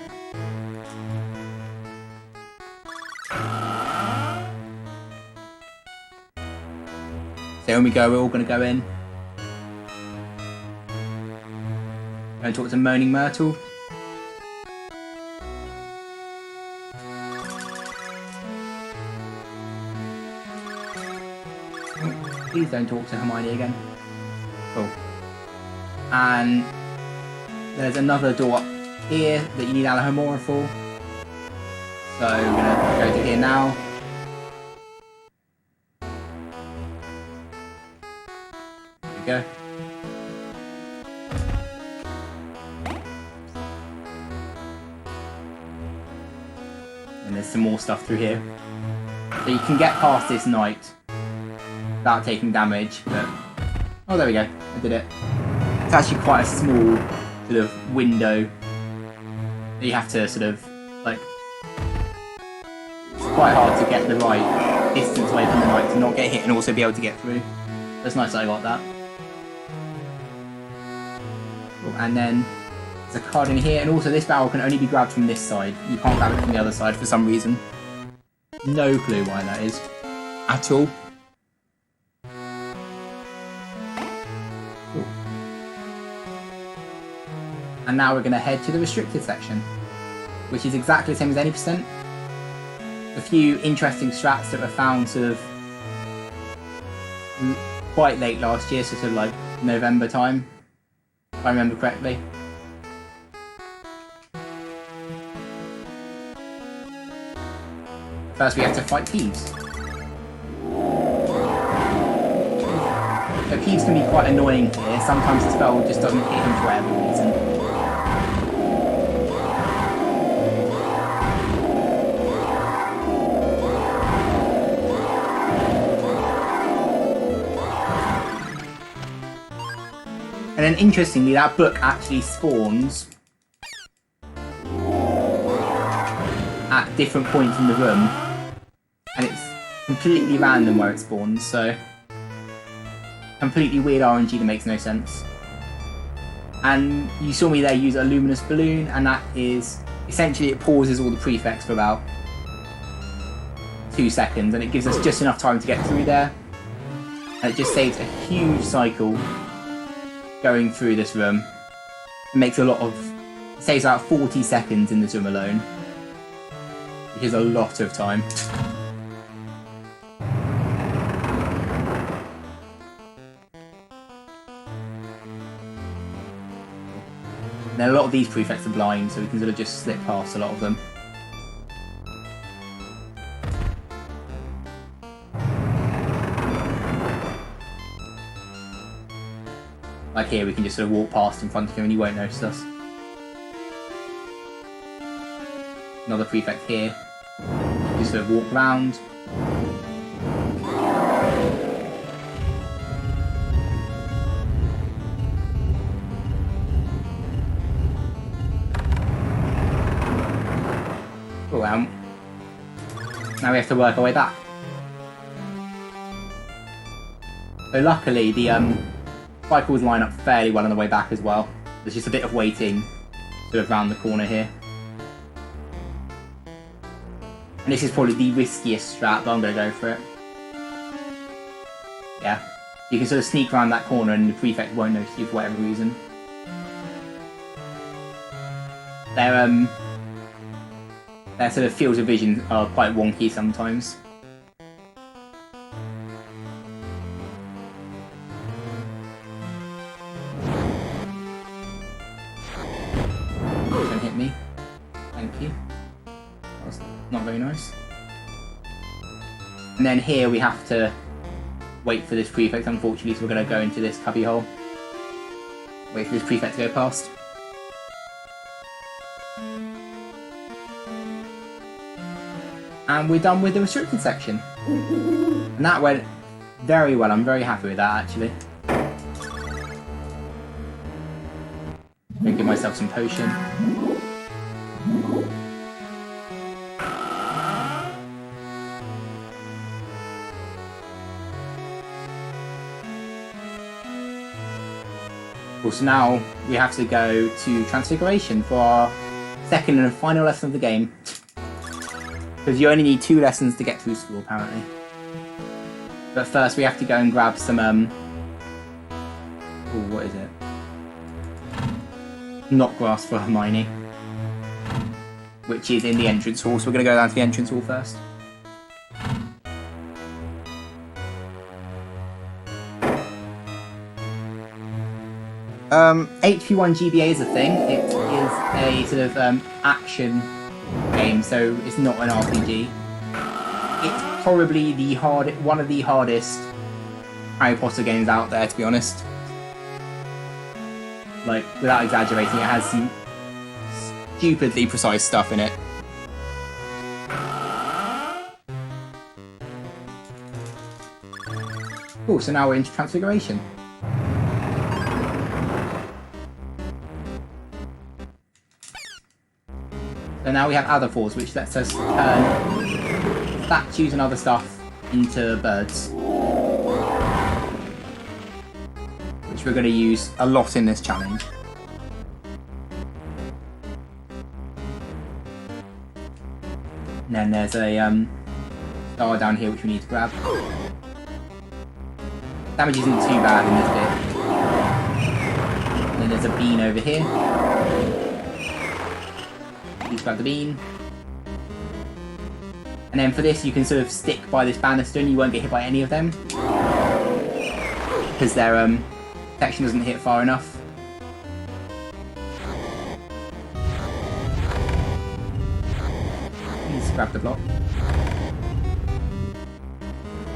So when we go, we're all going to go in. Go and talk to Moaning Myrtle. Please don't talk to Hermione again. Cool. And there's another door up here that you need Alohomora for. So we're going to go to here now. There we go. And there's some more stuff through here. So you can get past this knight without taking damage, but... Oh, there we go. I did it. It's actually quite a small sort of window that you have to sort of, like... It's quite hard to get the right distance away from the knight to not get hit and also be able to get through. That's nice that I got that. Cool. And then there's a card in here, and also this barrel can only be grabbed from this side. You can't grab it from the other side for some reason. No clue why that is. At all. Cool. And now we're going to head to the restricted section, which is exactly the same as any percent. A few interesting strats that were found sort of quite late last year, so sort of like November time, if I remember correctly. First we have to fight thieves. So thieves can be quite annoying here. Sometimes the spell just doesn't hit him for whatever reason. And then interestingly, that book actually spawns at different points in the room, and it's completely random where it spawns, so completely weird RNG that makes no sense. And you saw me there use a luminous balloon, and that is essentially it pauses all the prefects for about 2 seconds, and it gives us just enough time to get through there, and it just saves a huge cycle going through this room. It makes it saves about 40 seconds in this room alone, which is a lot of time. Now a lot of these prefects are blind, so we can sort of just slip past a lot of them. Like here, we can just sort of walk past in front of him and he won't notice us. Another prefect here. Just sort of walk around. Oh, now we have to work our way back. So luckily the cycles line up fairly well on the way back as well. There's just a bit of waiting sort of round the corner here. And this is probably the riskiest strat, but I'm going to go for it. Yeah. You can sort of sneak around that corner and the prefect won't notice you for whatever reason. Their sort of fields of vision are quite wonky sometimes. Don't hit me. Thank you. That was not very nice. And then here we have to wait for this prefect, unfortunately, so we're going to go into this cubby hole. Wait for this prefect to go past. And we're done with the restricted section. And that went very well. I'm very happy with that, actually. I'm going to give myself some potion. Cool, so now we have to go to Transfiguration for our second and final lesson of the game. Because you only need 2 lessons to get through school, apparently. But first we have to go and grab some, oh, what is it? Not grass for Hermione. Which is in the entrance hall, so we're going to go down to the entrance hall first. HP2 GBA is a thing. It is a sort of action game, so it's not an RPG. It's probably one of the hardest Harry Potter games out there, to be honest. Like, without exaggerating, it has some stupidly precise stuff in it. Cool, so now we're into Transfiguration. So now we have Other Force, which lets us turn statues and other stuff into birds. Which we're going to use a lot in this challenge. And then there's a star down here which we need to grab. Damage isn't too bad in this bit. And then there's a bean over here. Please grab the bean. And then for this you can sort of stick by this banister and you won't get hit by any of them. because their protection doesn't hit far enough. Please grab the block.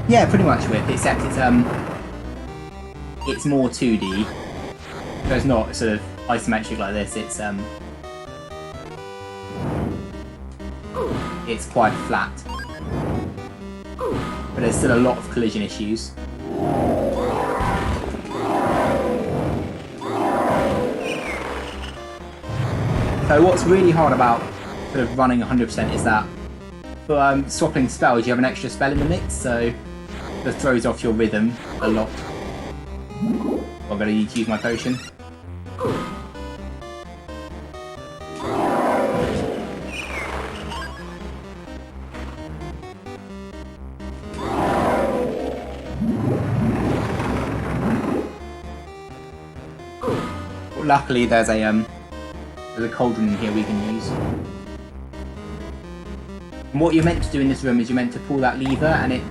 Yeah, pretty much Whip, except it's more 2D. So it's not sort of isometric like this, it's quite flat. But there's still a lot of collision issues. So what's really hard about sort of running 100% is that for swapping spells, you have an extra spell in the mix, so that throws off your rhythm a lot. I'm going to need to use my potion. Luckily, there's a cauldron in here we can use. And what you're meant to do in this room is you're meant to pull that lever, and it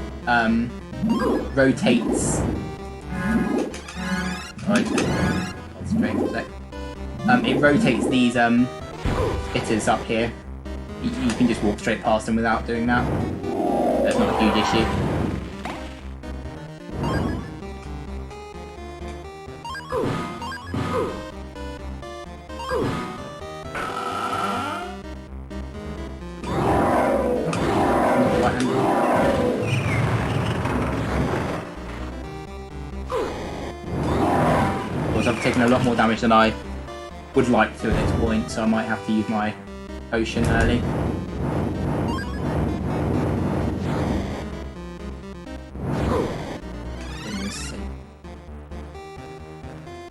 rotates. It rotates these hitters up here. You can just walk straight past them without doing that. That's not a huge issue. I've taken a lot more damage than I would like to at this point, so I might have to use my potion early.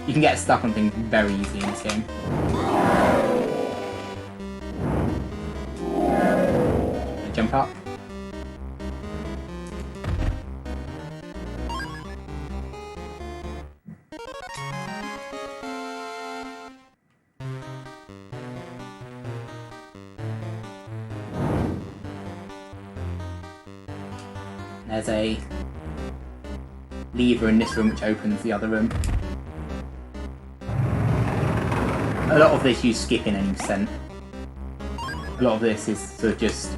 You can get stuck on things very easily in this game. Jump up. There's a lever in this room which opens the other room. A lot of this you skip in any percent. A lot of this is sort of just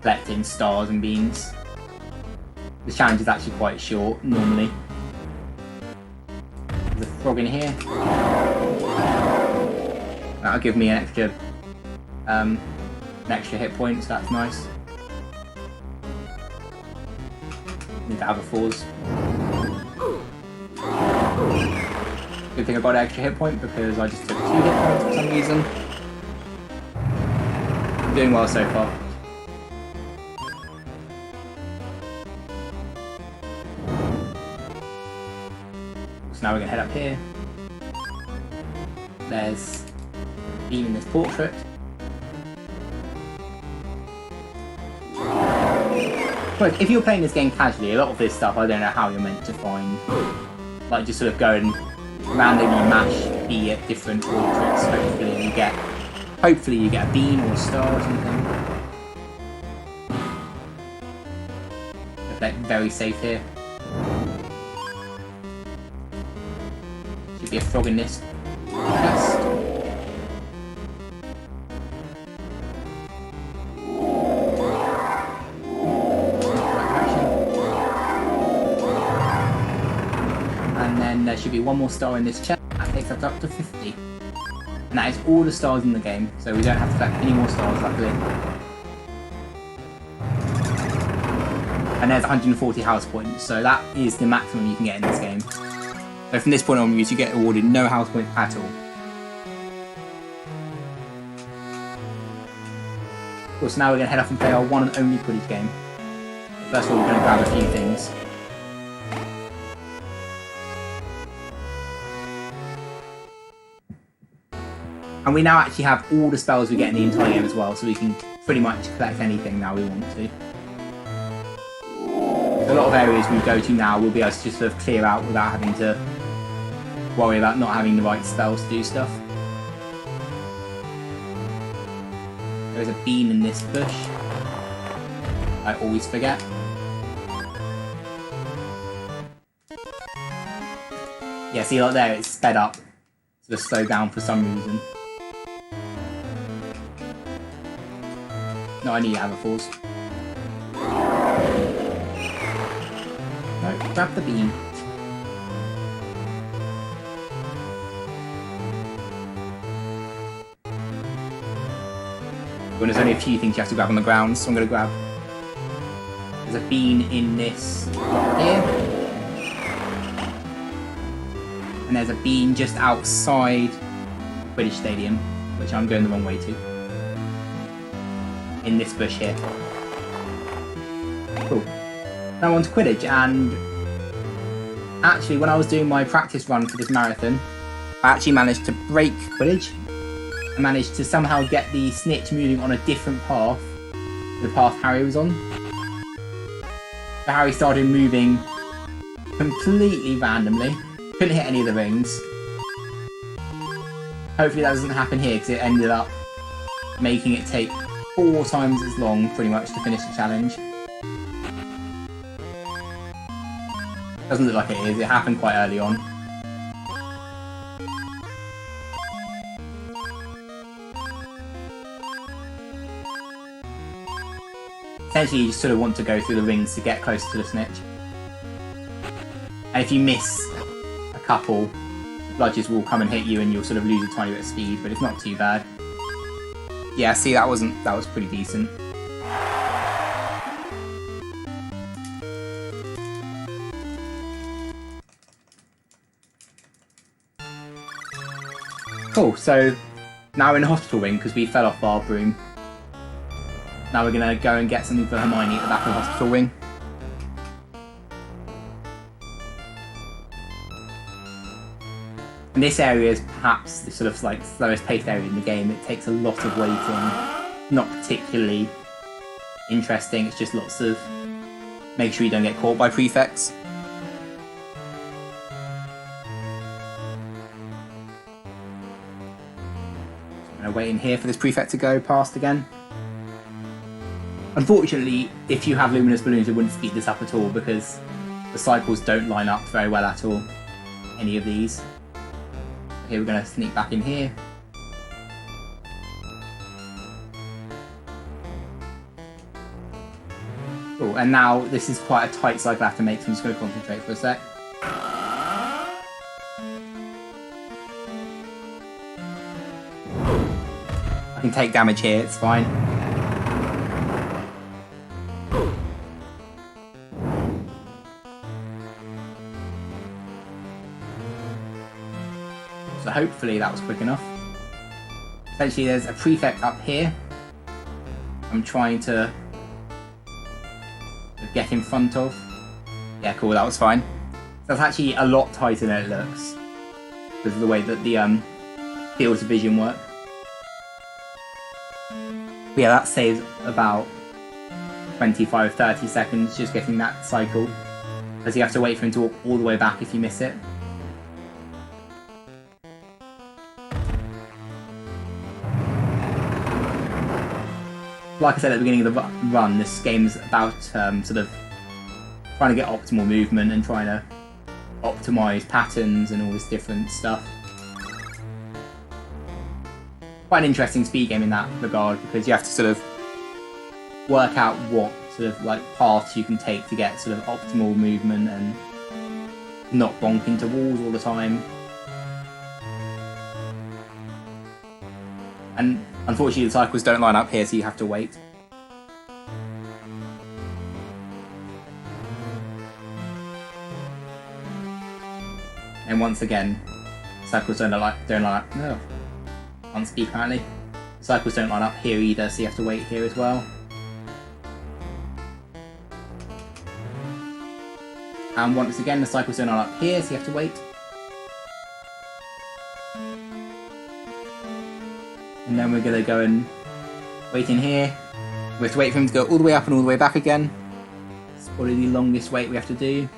collecting stars and beans. The challenge is actually quite short, normally. There's a frog in here. That'll give me an extra hit point, so that's nice. Need to have a fours. Good thing I got an extra hit point because I just took 2 hit points for some reason. I'm doing well so far. So now we're going to head up here. There's beam in this portrait. But if you're playing this game casually, a lot of this stuff I don't know how you're meant to find. Like just sort of go and randomly mash B at different portraits. Hopefully you get a beam or a star or something. They're very safe here. Should be a frog in this chest. There should be one more star in this chest. That takes us up to 50. And that is all the stars in the game, so we don't have to collect any more stars, luckily. And there's 140 house points, so that is the maximum you can get in this game. So from this point onwards, you get awarded no house points at all. Of course, now we're going to head off and play our one and only Quidditch game. First of all, we're going to grab a few things. And we now actually have all the spells we get in the entire game as well, so we can pretty much collect anything now we want to. So a lot of areas we go to now we'll be able to just sort of clear out without having to worry about not having the right spells to do stuff. There's a beam in this bush. I always forget. Yeah, see like there, it's sped up. Sort of slowed down for some reason. No, I need Avaforce. No, grab the beam. Well, there's only a few things you have to grab on the ground, so I'm going to grab... There's a bean in this block here. And there's a bean just outside Quidditch Stadium, which I'm going the wrong way to. In this bush here. Cool. Now on to Quidditch, and actually when I was doing my practice run for this marathon, I actually managed to break Quidditch. I managed to somehow get the snitch moving on a different path to the path Harry was on. So Harry started moving completely randomly. Couldn't hit any of the rings. Hopefully that doesn't happen here, because it ended up making it take 4 times as long, pretty much, to finish the challenge. Doesn't look like it is, it happened quite early on. Essentially, you just sort of want to go through the rings to get closer to the snitch. And if you miss a couple, bludgers will come and hit you and you'll sort of lose a tiny bit of speed, but it's not too bad. Yeah, see, that was pretty decent. Cool, so now we're in the hospital wing because we fell off our broom. Now we're going to go and get something for Hermione at the back of the hospital wing. And this area is perhaps the sort of like slowest paced area in the game. It takes a lot of waiting, not particularly interesting, it's just lots of make sure you don't get caught by prefects. I'm going to wait in here for this prefect to go past again. Unfortunately, if you have luminous balloons, it wouldn't speed this up at all because the cycles don't line up very well at all, any of these. Here we're going to sneak back in here. Cool, and now this is quite a tight cycle I have to make, so I'm just going to concentrate for a sec. I can take damage here, it's fine. So hopefully that was quick enough. Essentially there's a prefect up here. I'm trying to get in front of. Yeah, cool, that was fine. So that's actually a lot tighter than it looks because of the way that the fields of vision work. But yeah, that saves about 25-30 seconds just getting that cycle, because you have to wait for him to walk all the way back if you miss it. Like I said at the beginning of the run, this game's about sort of trying to get optimal movement and trying to optimise patterns and all this different stuff. Quite an interesting speed game in that regard, because you have to sort of work out what sort of like paths you can take to get sort of optimal movement and not bonk into walls all the time. And unfortunately the cycles don't line up here, so you have to wait. And once again, cycles don't line up. No, can't speak apparently. The cycles don't line up here either, so you have to wait here as well. And once again, the cycles don't line up here, so you have to wait. And then we're going to go and wait in here. We have to wait for him to go all the way up and all the way back again. It's probably the longest wait we have to do.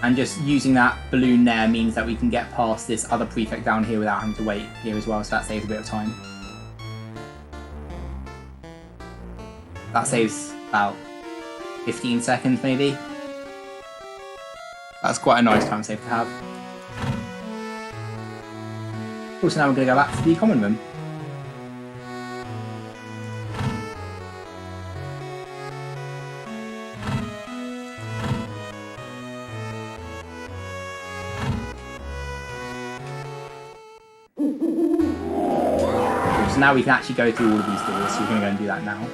And just using that balloon there means that we can get past this other prefect down here without having to wait here as well, so that saves a bit of time. That saves about 15 seconds maybe. That's quite a nice time save to have. Also, now we're going to go back to the common room. So now we can actually go through all of these doors, so we're going to go and do that now.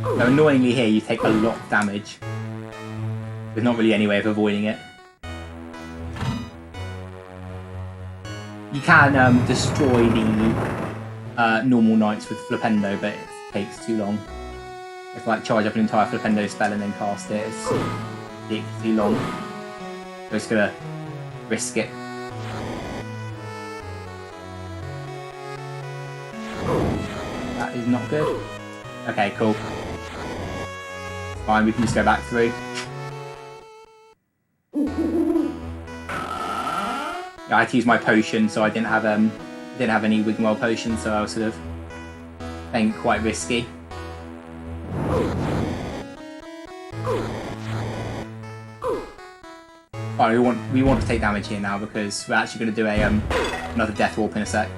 So annoyingly here, you take a lot of damage. There's not really any way of avoiding it. You can destroy the normal knights with Flipendo, but it takes too long. If like charge up an entire Flipendo spell and then cast it, it's ridiculously long. So it's gonna risk it. That is not good. Okay, cool. Fine, we can just go back through. Yeah, I had to use my potion, so I didn't have any Wiggenweld potions, so I was sort of playing quite risky. Fine, we want to take damage here now because we're actually going to do a another death warp in a sec.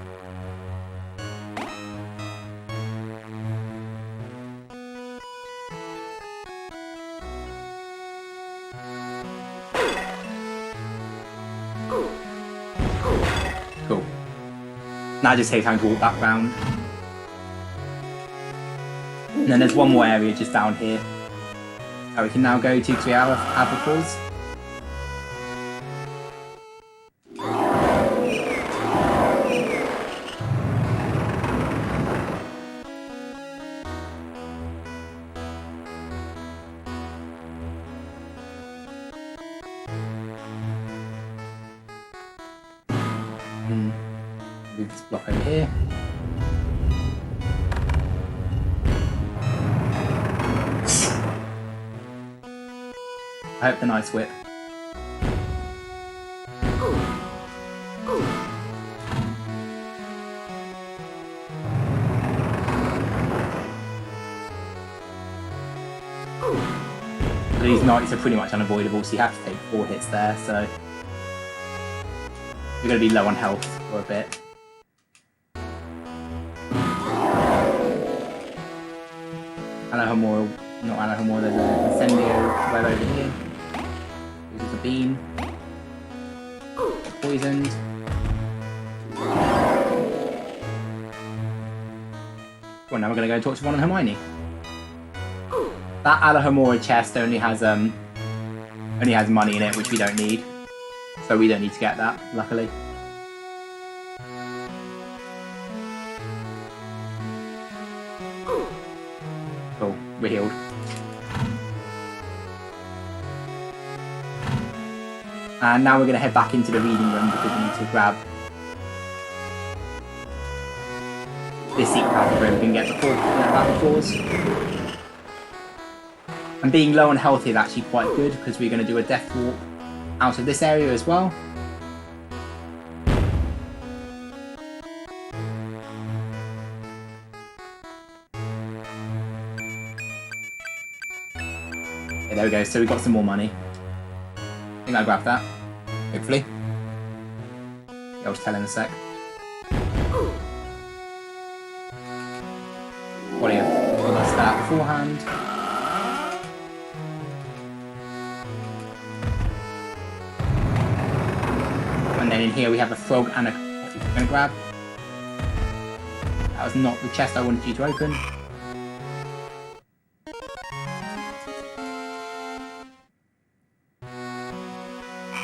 Cool. Now just take time to walk back round. And then there's one more area just down here that we can now go to because we have the falls. Move this block over here. I hope the nice whip. These knights are pretty much unavoidable, so you have to take 4 hits there, so you're going to be low on health for a bit. Alahomora, not Alahomora, there's an Incendio web over here. This is a beam. Poisoned. Well, now we're going to go talk to Ron and Hermione. That Alahomora chest only has money in it, which we don't need. So we don't need to get that, luckily. Cool, we're healed. And now we're going to head back into the reading room because we need to grab this secret passage where we can get the battle fours. And being low on health is actually quite good because we're going to do a death warp out of this area as well. Okay, there we go, so we got some more money. I think I grabbed that, hopefully. Yeah, I'll just tell in a sec. What do you have? That's that beforehand. And then in here we have a frog and a which we're going to grab. That was not the chest I wanted you to open.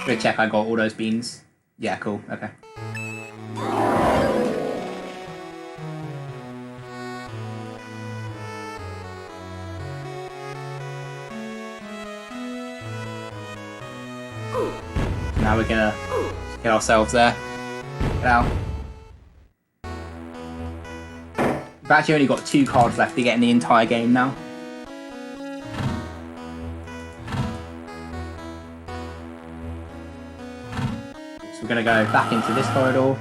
Gonna check I got all those beans. Yeah, cool, okay. Now we're gonna get ourselves there. Get out. We've actually only got 2 cards left to get in the entire game now. So we're going to go back into this corridor,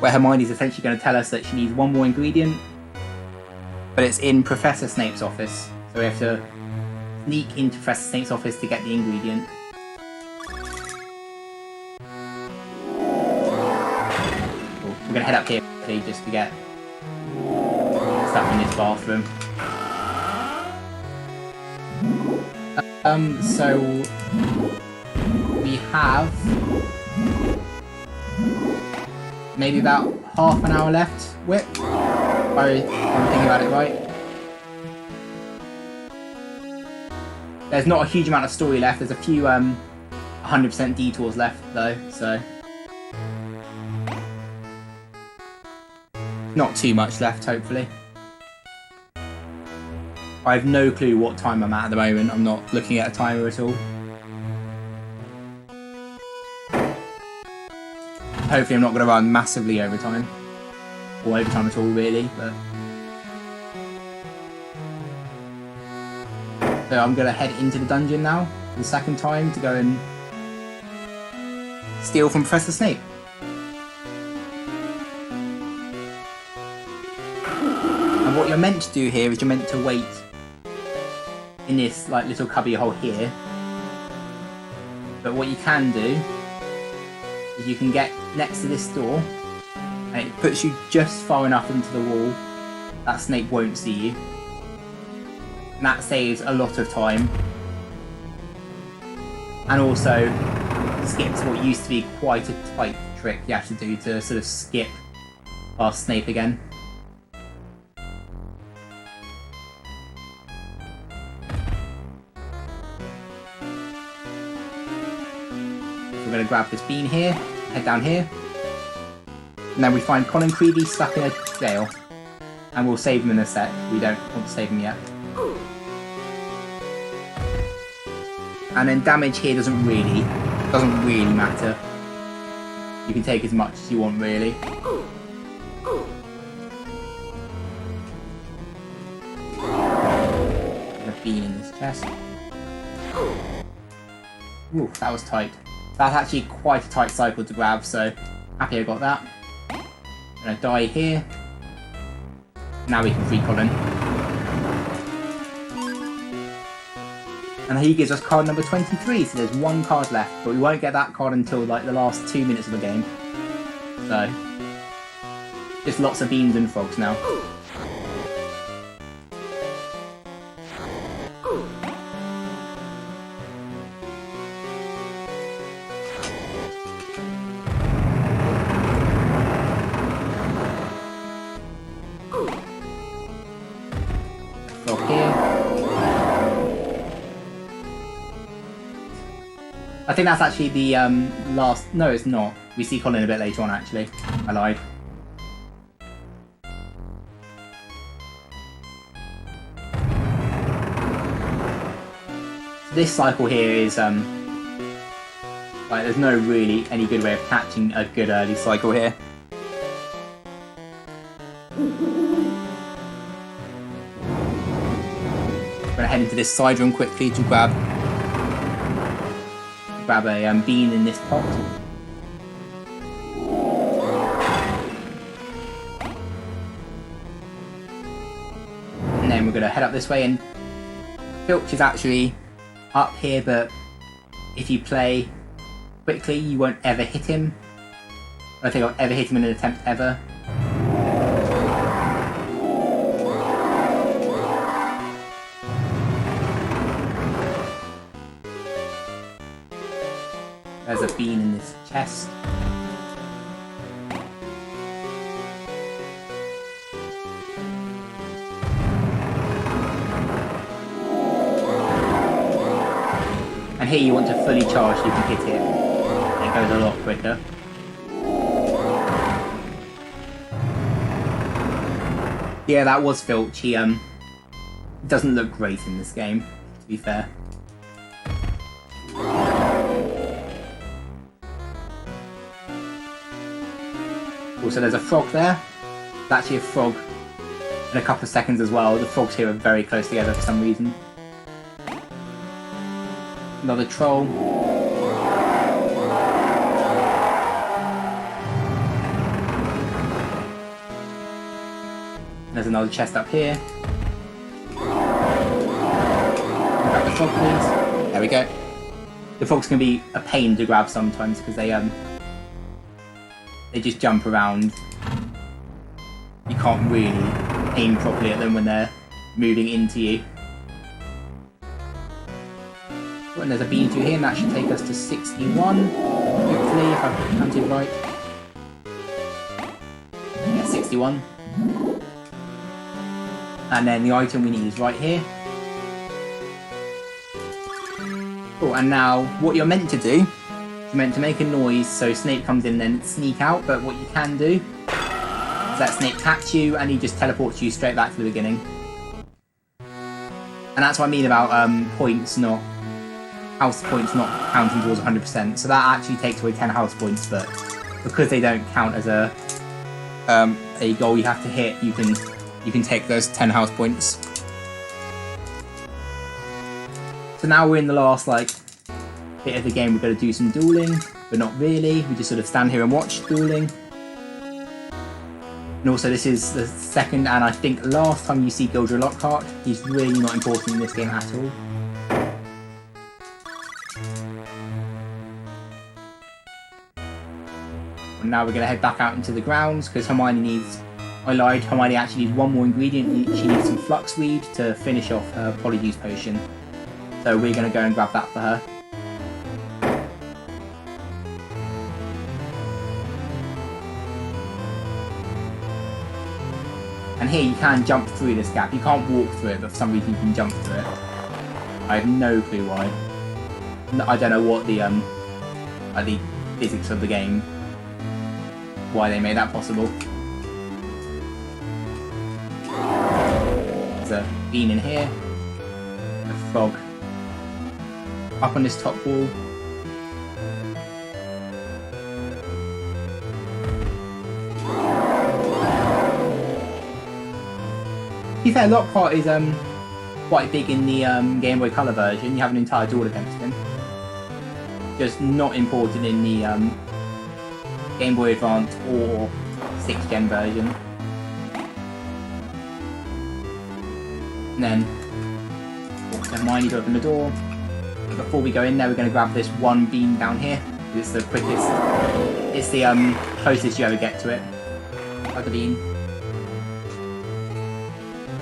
where Hermione's essentially going to tell us that she needs one more ingredient, but it's in Professor Snape's office. So we have to sneak into Professor Snape's office to get the ingredient. Cool. We're going to head up here quickly just to get stuff in this bathroom. So we have maybe about half an hour left, Whip, if I'm thinking about it right. There's not a huge amount of story left, there's a few 100% detours left though, so not too much left, hopefully. I have no clue what time I'm at the moment. I'm not looking at a timer at all. Hopefully I'm not going to run massively over time. Or overtime at all, really. But so I'm going to head into the dungeon now for the second time to go and steal from Professor Snape. And what you're meant to do here is you're meant to wait in this like little cubby hole here. But what you can do is you can get next to this door and it puts you just far enough into the wall that Snape won't see you. And that saves a lot of time. And also skips what used to be quite a tight trick you have to do to sort of skip past Snape again. We're going to grab this bean here, head down here, and then we find Colin Creevey stuck in a jail, and we'll save him in a sec. We don't want to save him yet. And then damage here doesn't really matter. You can take as much as you want, really. There's a bean in this chest. Ooh, that was tight. That's actually quite a tight cycle to grab, so happy I got that. I'm gonna die here. Now we can free Colin. And he gives us card number 23, so there's one card left, but we won't get that card until like the last 2 minutes of the game. So, just lots of beans and frogs now. I think that's actually the last... No, it's not. We see Colin a bit later on, actually. I lied. This cycle here is... like, there's no really any good way of catching a good early cycle here. I'm going to head into this side room quickly to grab a bean in this pot. And then we're going to head up this way, and Filch is actually up here, but if you play quickly you won't ever hit him. I don't think I'll ever hit him in an attempt ever. There's a bean in this chest. And here you want to fully charge so you can hit it. It goes a lot quicker. Yeah, that was Filch. He doesn't look great in this game, to be fair. Also, there's a frog there. It's actually a frog in a couple of seconds as well. The frogs here are very close together for some reason. Another troll. There's another chest up here. Grab the frog, please. There we go. The frogs can be a pain to grab sometimes because they just jump around. You can't really aim properly at them when they're moving into you. Oh, and there's a bean through here, and that should take us to 61. Hopefully, if I've counted right. Yeah, 61. And then the item we need is right here. Cool, and now what you're meant to do, you're meant to make a noise so Snape comes in and then sneak out, but what you can do is that Snape catch you and he just teleports you straight back to the beginning. And that's what I mean about house points not counting towards 100%. So that actually takes away 10 house points, but because they don't count as a goal you have to hit, you can take those 10 house points. So now we're in the last bit of the game. We're going to do some dueling, but not really. We just sort of stand here and watch dueling. And also this is the second and I think last time you see Gildra Lockhart. He's really not important in this game at all. And now we're going to head back out into the grounds because Hermione needs... I lied, Hermione actually needs one more ingredient. She needs some fluxweed to finish off her Polyjuice potion. So we're going to go and grab that for her. And here you can jump through this gap. You can't walk through it, but for some reason you can jump through it. I have no clue why. I don't know what the physics of the game, why they made that possible. There's a bean in here, a frog up on this top wall. To be fair, Lockhart is quite big in the Game Boy Color version. You have an entire duel against him. Just not important in the Game Boy Advance or 6th Gen version. And then Hermione to open the door. But before we go in there, we're going to grab this one bean down here. It's the quickest. It's the closest you ever get to it. Other bean.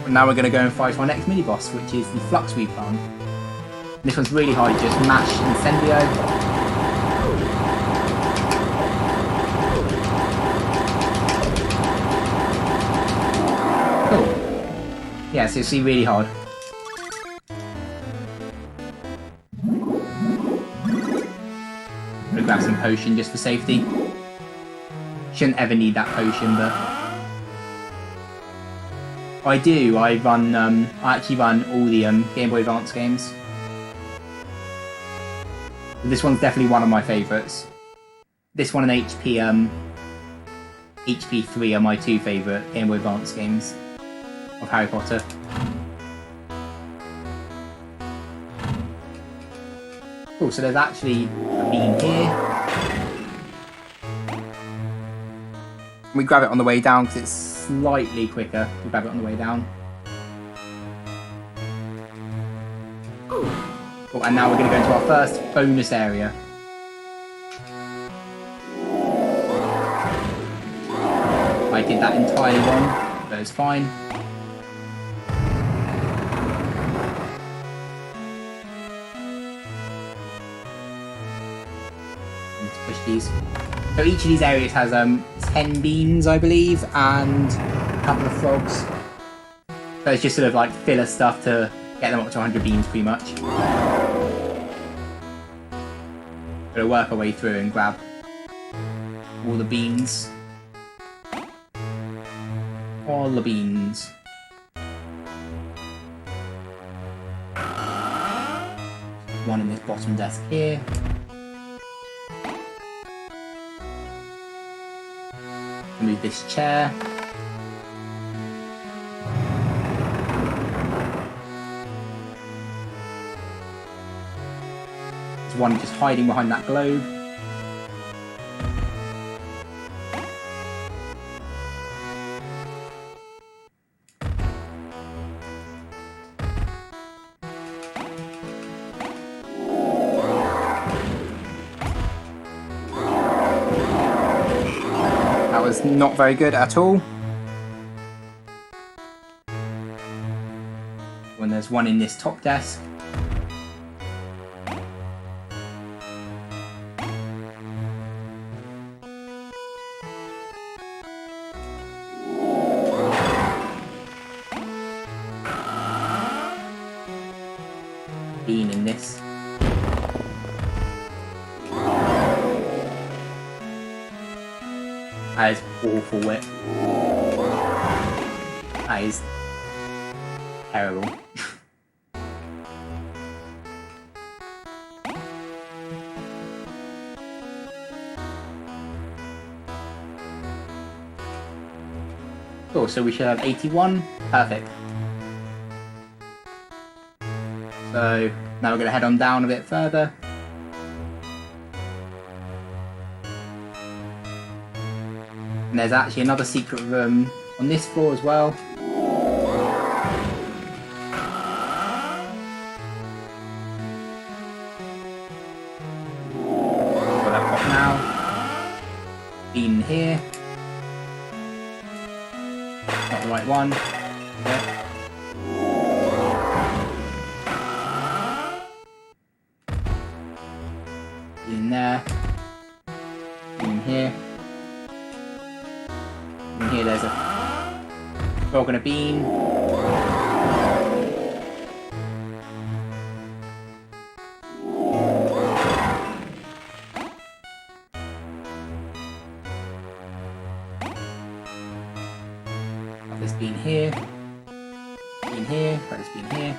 And now we're going to go and fight our next mini boss, which is the Fluxweed plant. This one's really hard. You just mash Incendio. Cool. Yeah, so it's really hard. I'm gonna grab some potion just for safety. Shouldn't ever need that potion, but I do. I actually run all the Game Boy Advance games. This one's definitely one of my favourites. This one and HP3 are my two favourite Game Boy Advance games of Harry Potter. Cool, so there's actually a bean here. We grab it on the way down because it's slightly quicker to grab it on the way down. Cool, and now we're going to go into our first bonus area. I did that entirely wrong, but it's fine. Let's push these. So each of these areas has 10 beans, I believe, and a couple of frogs. So it's just sort of like filler stuff to get them up to 100 beans, pretty much. Gotta work our way through and grab all the beans. All the beans. One in this bottom desk here. Move this chair. There's one just hiding behind that globe. That was not very good at all. When there's one in this top desk. Bean in this. That is awful whip. That is terrible. Cool, so we should have 81. Perfect. So now we're going to head on down a bit further. And there's actually another secret room on this floor as well. Got that pop now. Bean here. Not the right one. Okay. In there. In here. In here there's a frog and a bean. Got this bean here. Bean here. Got this bean here.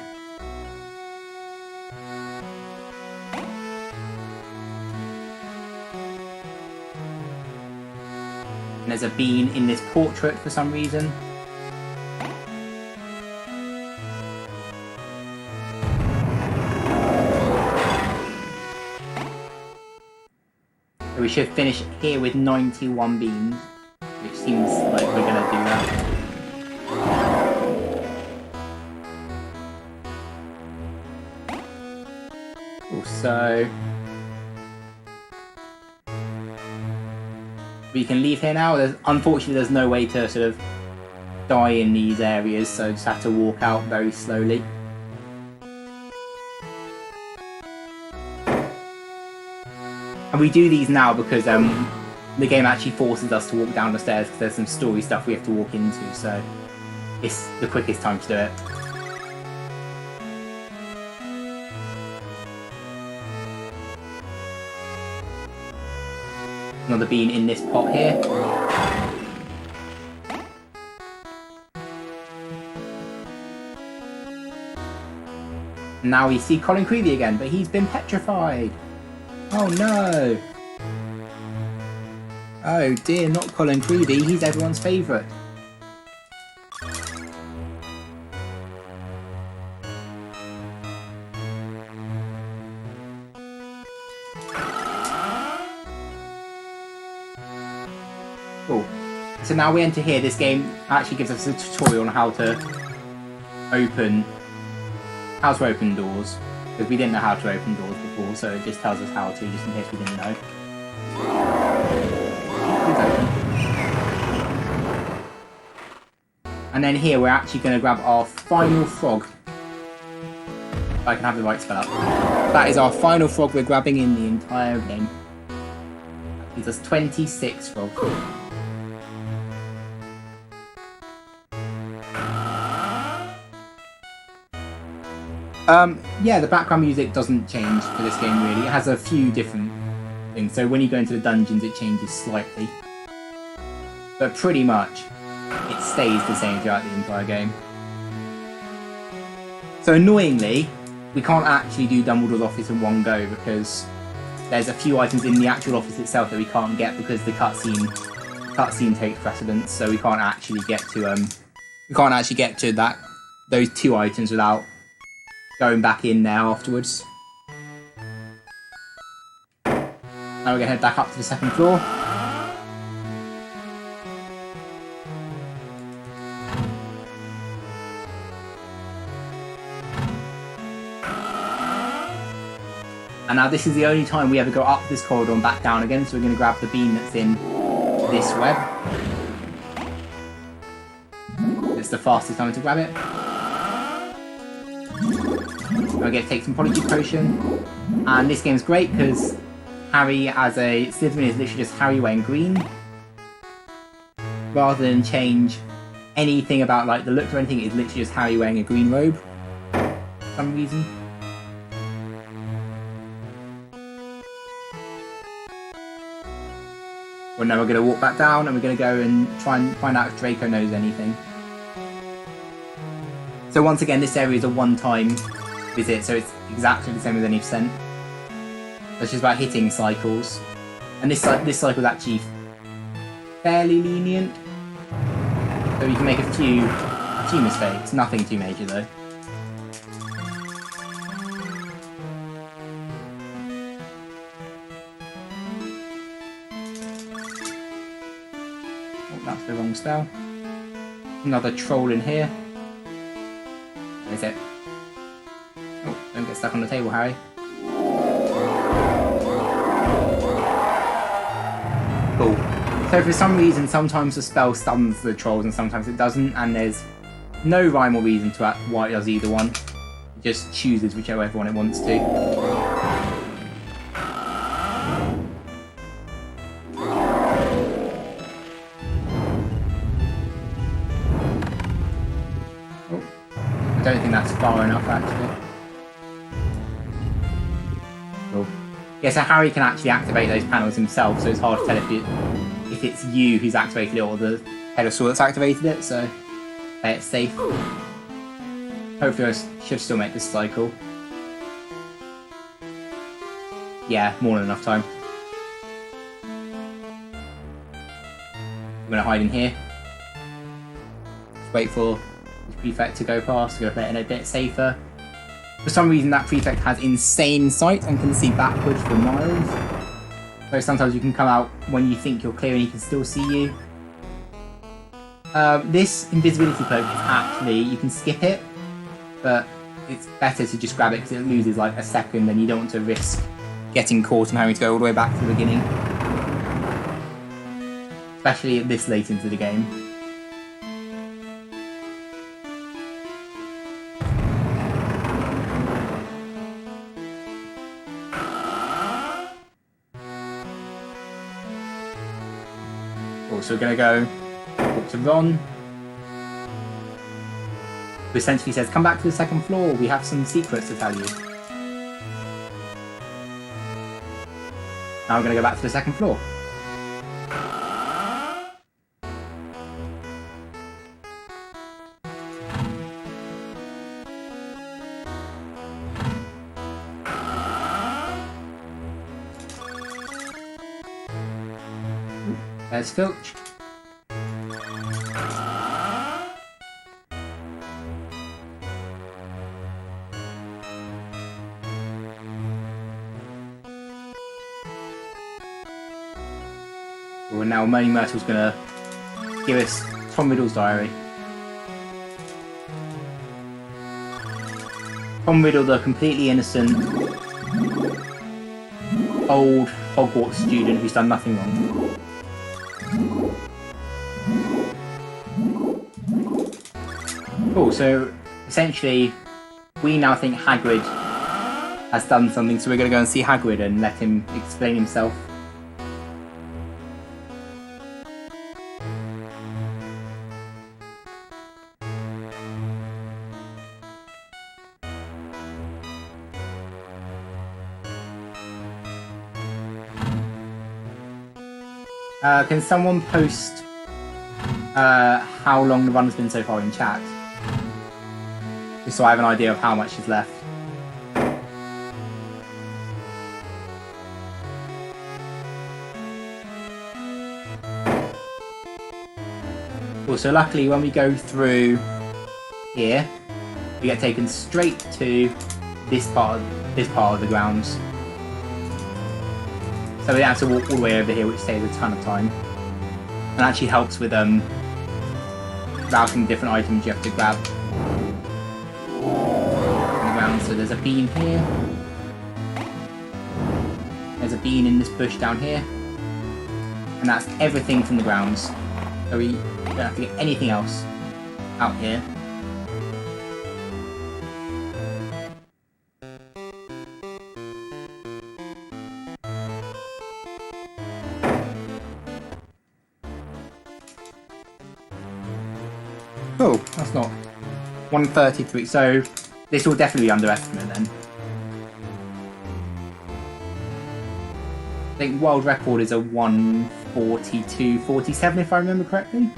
And there's a bean in this portrait for some reason. So we should finish here with 91 beans, which seems like we're gonna do that. Also, we can leave here now. Unfortunately, there's no way to sort of die in these areas, so just have to walk out very slowly. And we do these now because the game actually forces us to walk down the stairs because there's some story stuff we have to walk into, so it's the quickest time to do it. Another bean in this pot here. And now we see Colin Creevy again, but he's been petrified. Oh no! Oh dear, not Colin Creevy, he's everyone's favourite. Cool. So now we enter here. This game actually gives us a tutorial on how to open doors, because we didn't know how to open doors before, so it just tells us how to, just in case we didn't know. It's open. And then here we're actually going to grab our final frog. If I can have the right spell up. That is our final frog we're grabbing in the entire game. That gives us 26 frogs. Yeah, the background music doesn't change for this game really. It has a few different things. So when you go into the dungeons, it changes slightly. But pretty much, it stays the same throughout the entire game. So annoyingly, we can't actually do Dumbledore's office in one go because there's a few items in the actual office itself that we can't get because the cutscene takes precedence. So we can't actually get to those two items without going back in there afterwards. Now we're going to head back up to the second floor. And now this is the only time we ever go up this corridor and back down again, so we're going to grab the bean that's in this web. It's the fastest time to grab it. I get to take some Prodigy Potion. And this game's great because Harry as a Slytherin is literally just Harry wearing green. Rather than change anything about like the looks or anything, it's literally just Harry wearing a green robe. For some reason. Well, now we're going to walk back down and we're going to go and try and find out if Draco knows anything. So once again, this area is a one-time visit, so it's exactly the same as any percent. It's just about hitting cycles. And this cycle is actually fairly lenient. So you can make a few mistakes, nothing too major though. Oh, that's the wrong spell. Another troll in here. Where is it? Oh, don't get stuck on the table, Harry. Cool. So for some reason, sometimes the spell stuns the trolls and sometimes it doesn't, and there's no rhyme or reason to why it does either one. It just chooses whichever one it wants to. Oh, I don't think that's far enough, actually. Cool. Yeah, so Harry can actually activate those panels himself, so it's hard to tell if it's you who's activated it or the head of school that's activated it, so play it safe. Hopefully I should still make this cycle. Yeah, more than enough time. I'm going to hide in here. Just wait for the prefect to go past, I'm going to play it in a bit safer. For some reason that prefect has insane sight and can see backwards for miles. So sometimes you can come out when you think you're clear and he can still see you. This invisibility cloak is actually, you can skip it, but it's better to just grab it because it loses like a second and you don't want to risk getting caught and having to go all the way back to the beginning. Especially this late into the game. So we're going to go talk to Ron, who essentially says, come back to the second floor, we have some secrets to tell you. Now we're going to go back to the second floor. There's Filch. Well, now Moaning Myrtle's gonna give us Tom Riddle's diary. Tom Riddle, the completely innocent old Hogwarts student who's done nothing wrong. Cool, so essentially we now think Hagrid has done something, so we're going to go and see Hagrid and let him explain himself. Can someone post how long the run has been so far in chat? Just so I have an idea of how much is left. Cool, so luckily when we go through here, we get taken straight to this part of the grounds. So we don't have to walk all the way over here, which saves a ton of time. And actually helps with routing different items you have to grab on the ground. So there's a bean here. There's a bean in this bush down here. And that's everything from the grounds. So we don't have to get anything else out here. Cool, that's not 133, so this will definitely be underestimate then. I think world record is a 142.47 if I remember correctly.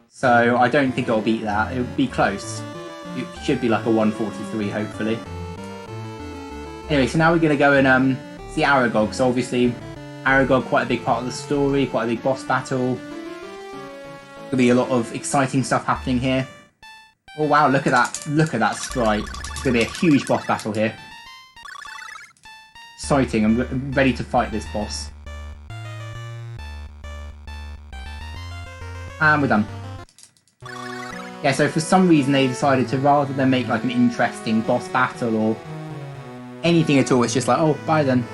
So I don't think it'll beat that. It would be close. It should be like a 143 hopefully. Anyway, so now we're going to go and see Aragog. So obviously Aragog, quite a big part of the story, quite a big boss battle. There'll be a lot of exciting stuff happening here. Oh wow, look at that. Look at that sprite. It's going to be a huge boss battle here. Exciting, I'm ready to fight this boss. And we're done. Yeah, so for some reason they decided to, rather than make like an interesting boss battle or anything at all, it's just like, oh, bye then.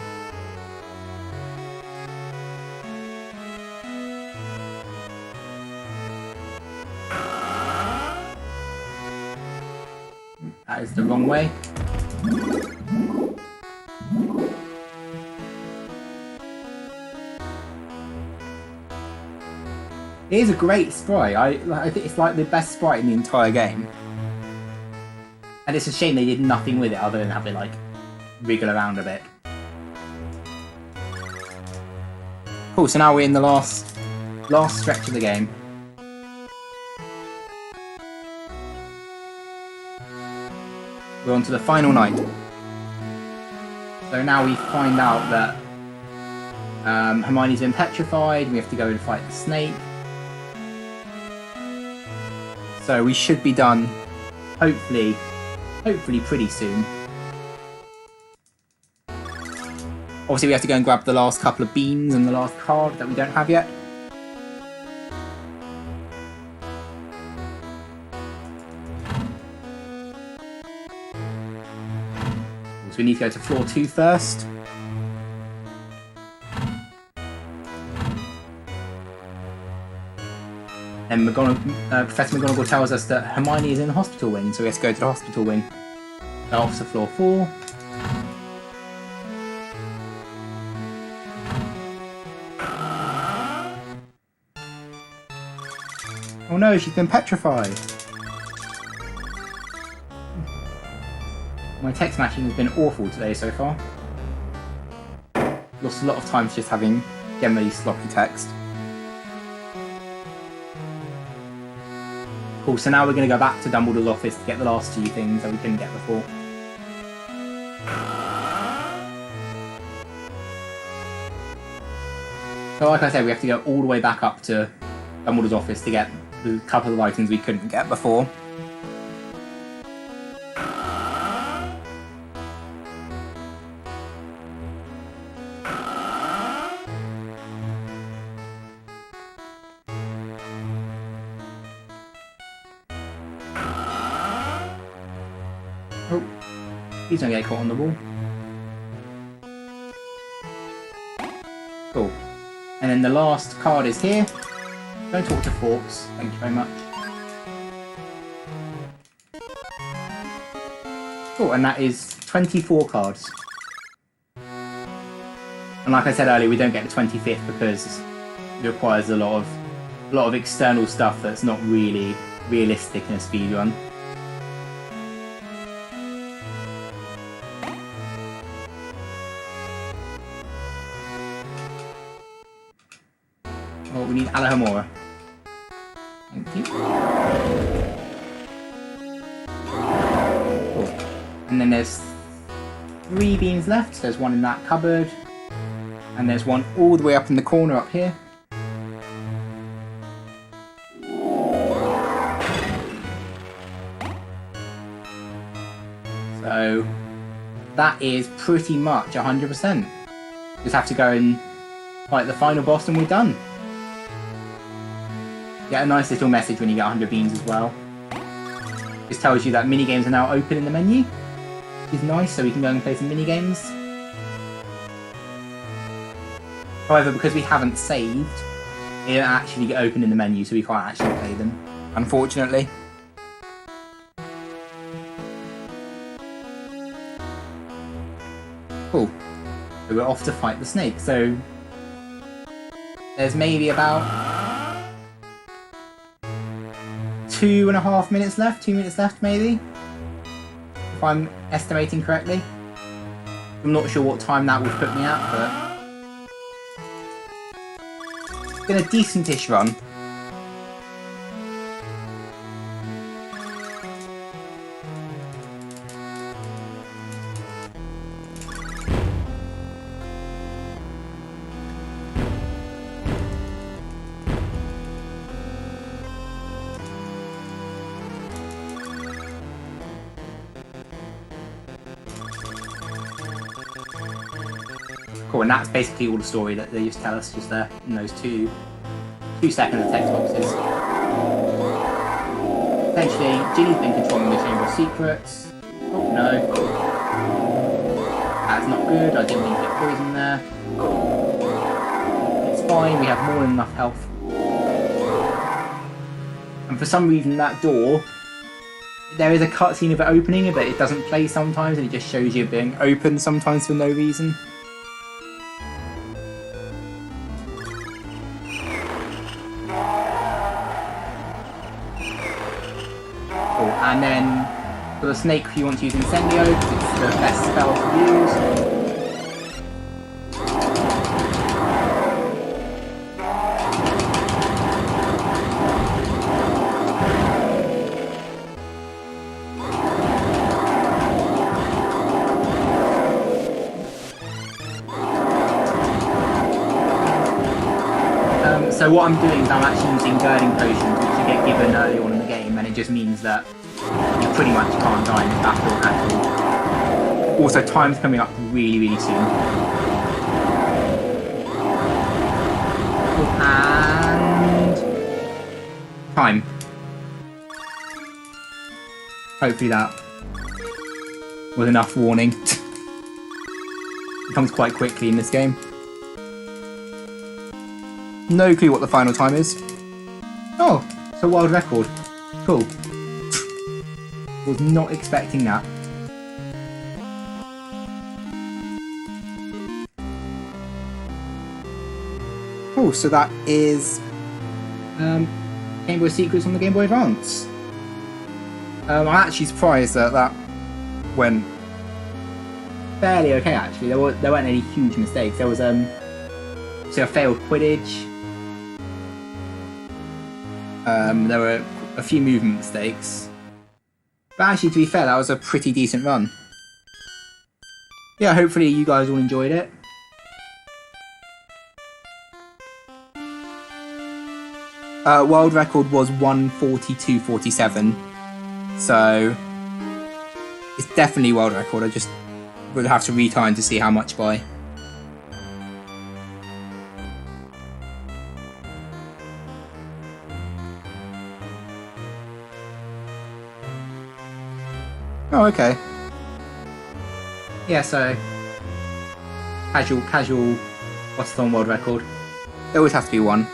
That is the wrong way. It is a great sprite. I think it's like the best sprite in the entire game. And it's a shame they did nothing with it other than have it like wriggle around a bit. Cool, so now we're in the last stretch of the game. We're on to the final night. So now we find out that Hermione's been petrified, we have to go and fight the snake. So we should be done, hopefully pretty soon. Obviously we have to go and grab the last couple of beans and the last card that we don't have yet. So we need to go to floor 2 first. And Professor McGonagall tells us that Hermione is in the hospital wing, so we have to go to the hospital wing. So off to floor 4. Oh no, she's been petrified. My text matching has been awful today so far. Lost a lot of time just having generally sloppy text. Cool, so now we're going to go back to Dumbledore's office to get the last 2 things that we couldn't get before. So like I said, we have to go all the way back up to Dumbledore's office to get the couple of items we couldn't get before. Oh, please don't get caught on the wall. Cool. And then the last card is here. Don't talk to forks, thank you very much. Cool, and that is 24 cards. And like I said earlier, we don't get the 25th because it requires a lot of external stuff that's not really realistic in a speedrun. Oh, we need Alohomora. Thank you. Cool. And then there's 3 beans left. There's one in that cupboard. And there's one all the way up in the corner up here. So that is pretty much 100%. Just have to go and fight the final boss and we're done. Get a nice little message when you get 100 beans as well. Just tells you that minigames are now open in the menu, which is nice, so we can go and play some minigames. However, because we haven't saved, they don't actually get open in the menu, so we can't actually play them, unfortunately. Cool. So we're off to fight the snake. So there's maybe about 2.5 minutes left, 2 minutes left maybe, if I'm estimating correctly. I'm not sure what time that would put me at, but it's been a decentish run. Cool, and that's basically all the story that they just tell us just there in those 2 second of text boxes. Essentially, Ginny's been controlling the Chamber of Secrets. Oh no. That's not good, I didn't mean to get poison there. It's fine, we have more than enough health. And for some reason that door, there is a cutscene of it opening, but it doesn't play sometimes, and it just shows you it being open sometimes for no reason. And then for the snake, you want to use Incendio because it's the best spell to use. So what I'm doing is I'm actually using girding potions, which you get given early on in the game, and it just means that you pretty much can't die in the battle at all. Also, time's coming up really, really soon. And time. Hopefully that was enough warning. It comes quite quickly in this game. No clue what the final time is. Oh, it's a world record. Cool. Was not expecting that. Oh, so that is Game Boy Secrets on the Game Boy Advance. I'm actually surprised that that went fairly okay. Actually, there weren't any huge mistakes. There was so I failed Quidditch. There were a few movement mistakes. But actually, to be fair, that was a pretty decent run. Yeah, hopefully you guys all enjoyed it. World record was 1:42:47. So, it's definitely world record. I just would have to retime to see how much by. Oh, okay. Yeah, so casual Potterthon world record. There always has to be one.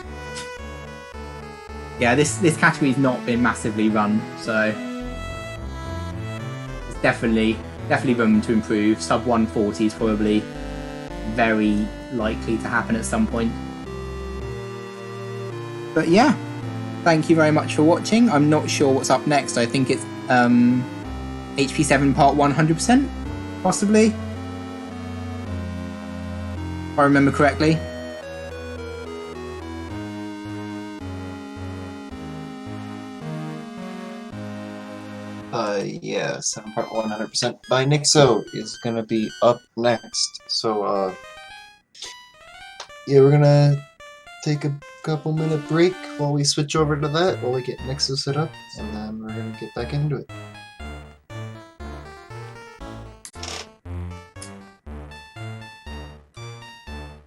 Yeah, this category's not been massively run, so it's definitely room to improve. Sub 140 is probably very likely to happen at some point. But yeah, thank you very much for watching. I'm not sure what's up next. I think it's HP7 Part 100%, possibly, if I remember correctly. Yeah, 7 Part 100% by Nixo is gonna be up next. So, yeah, we're gonna take a couple minute break while we switch over to that, while we get Nixo set up, and then we're gonna get back into it.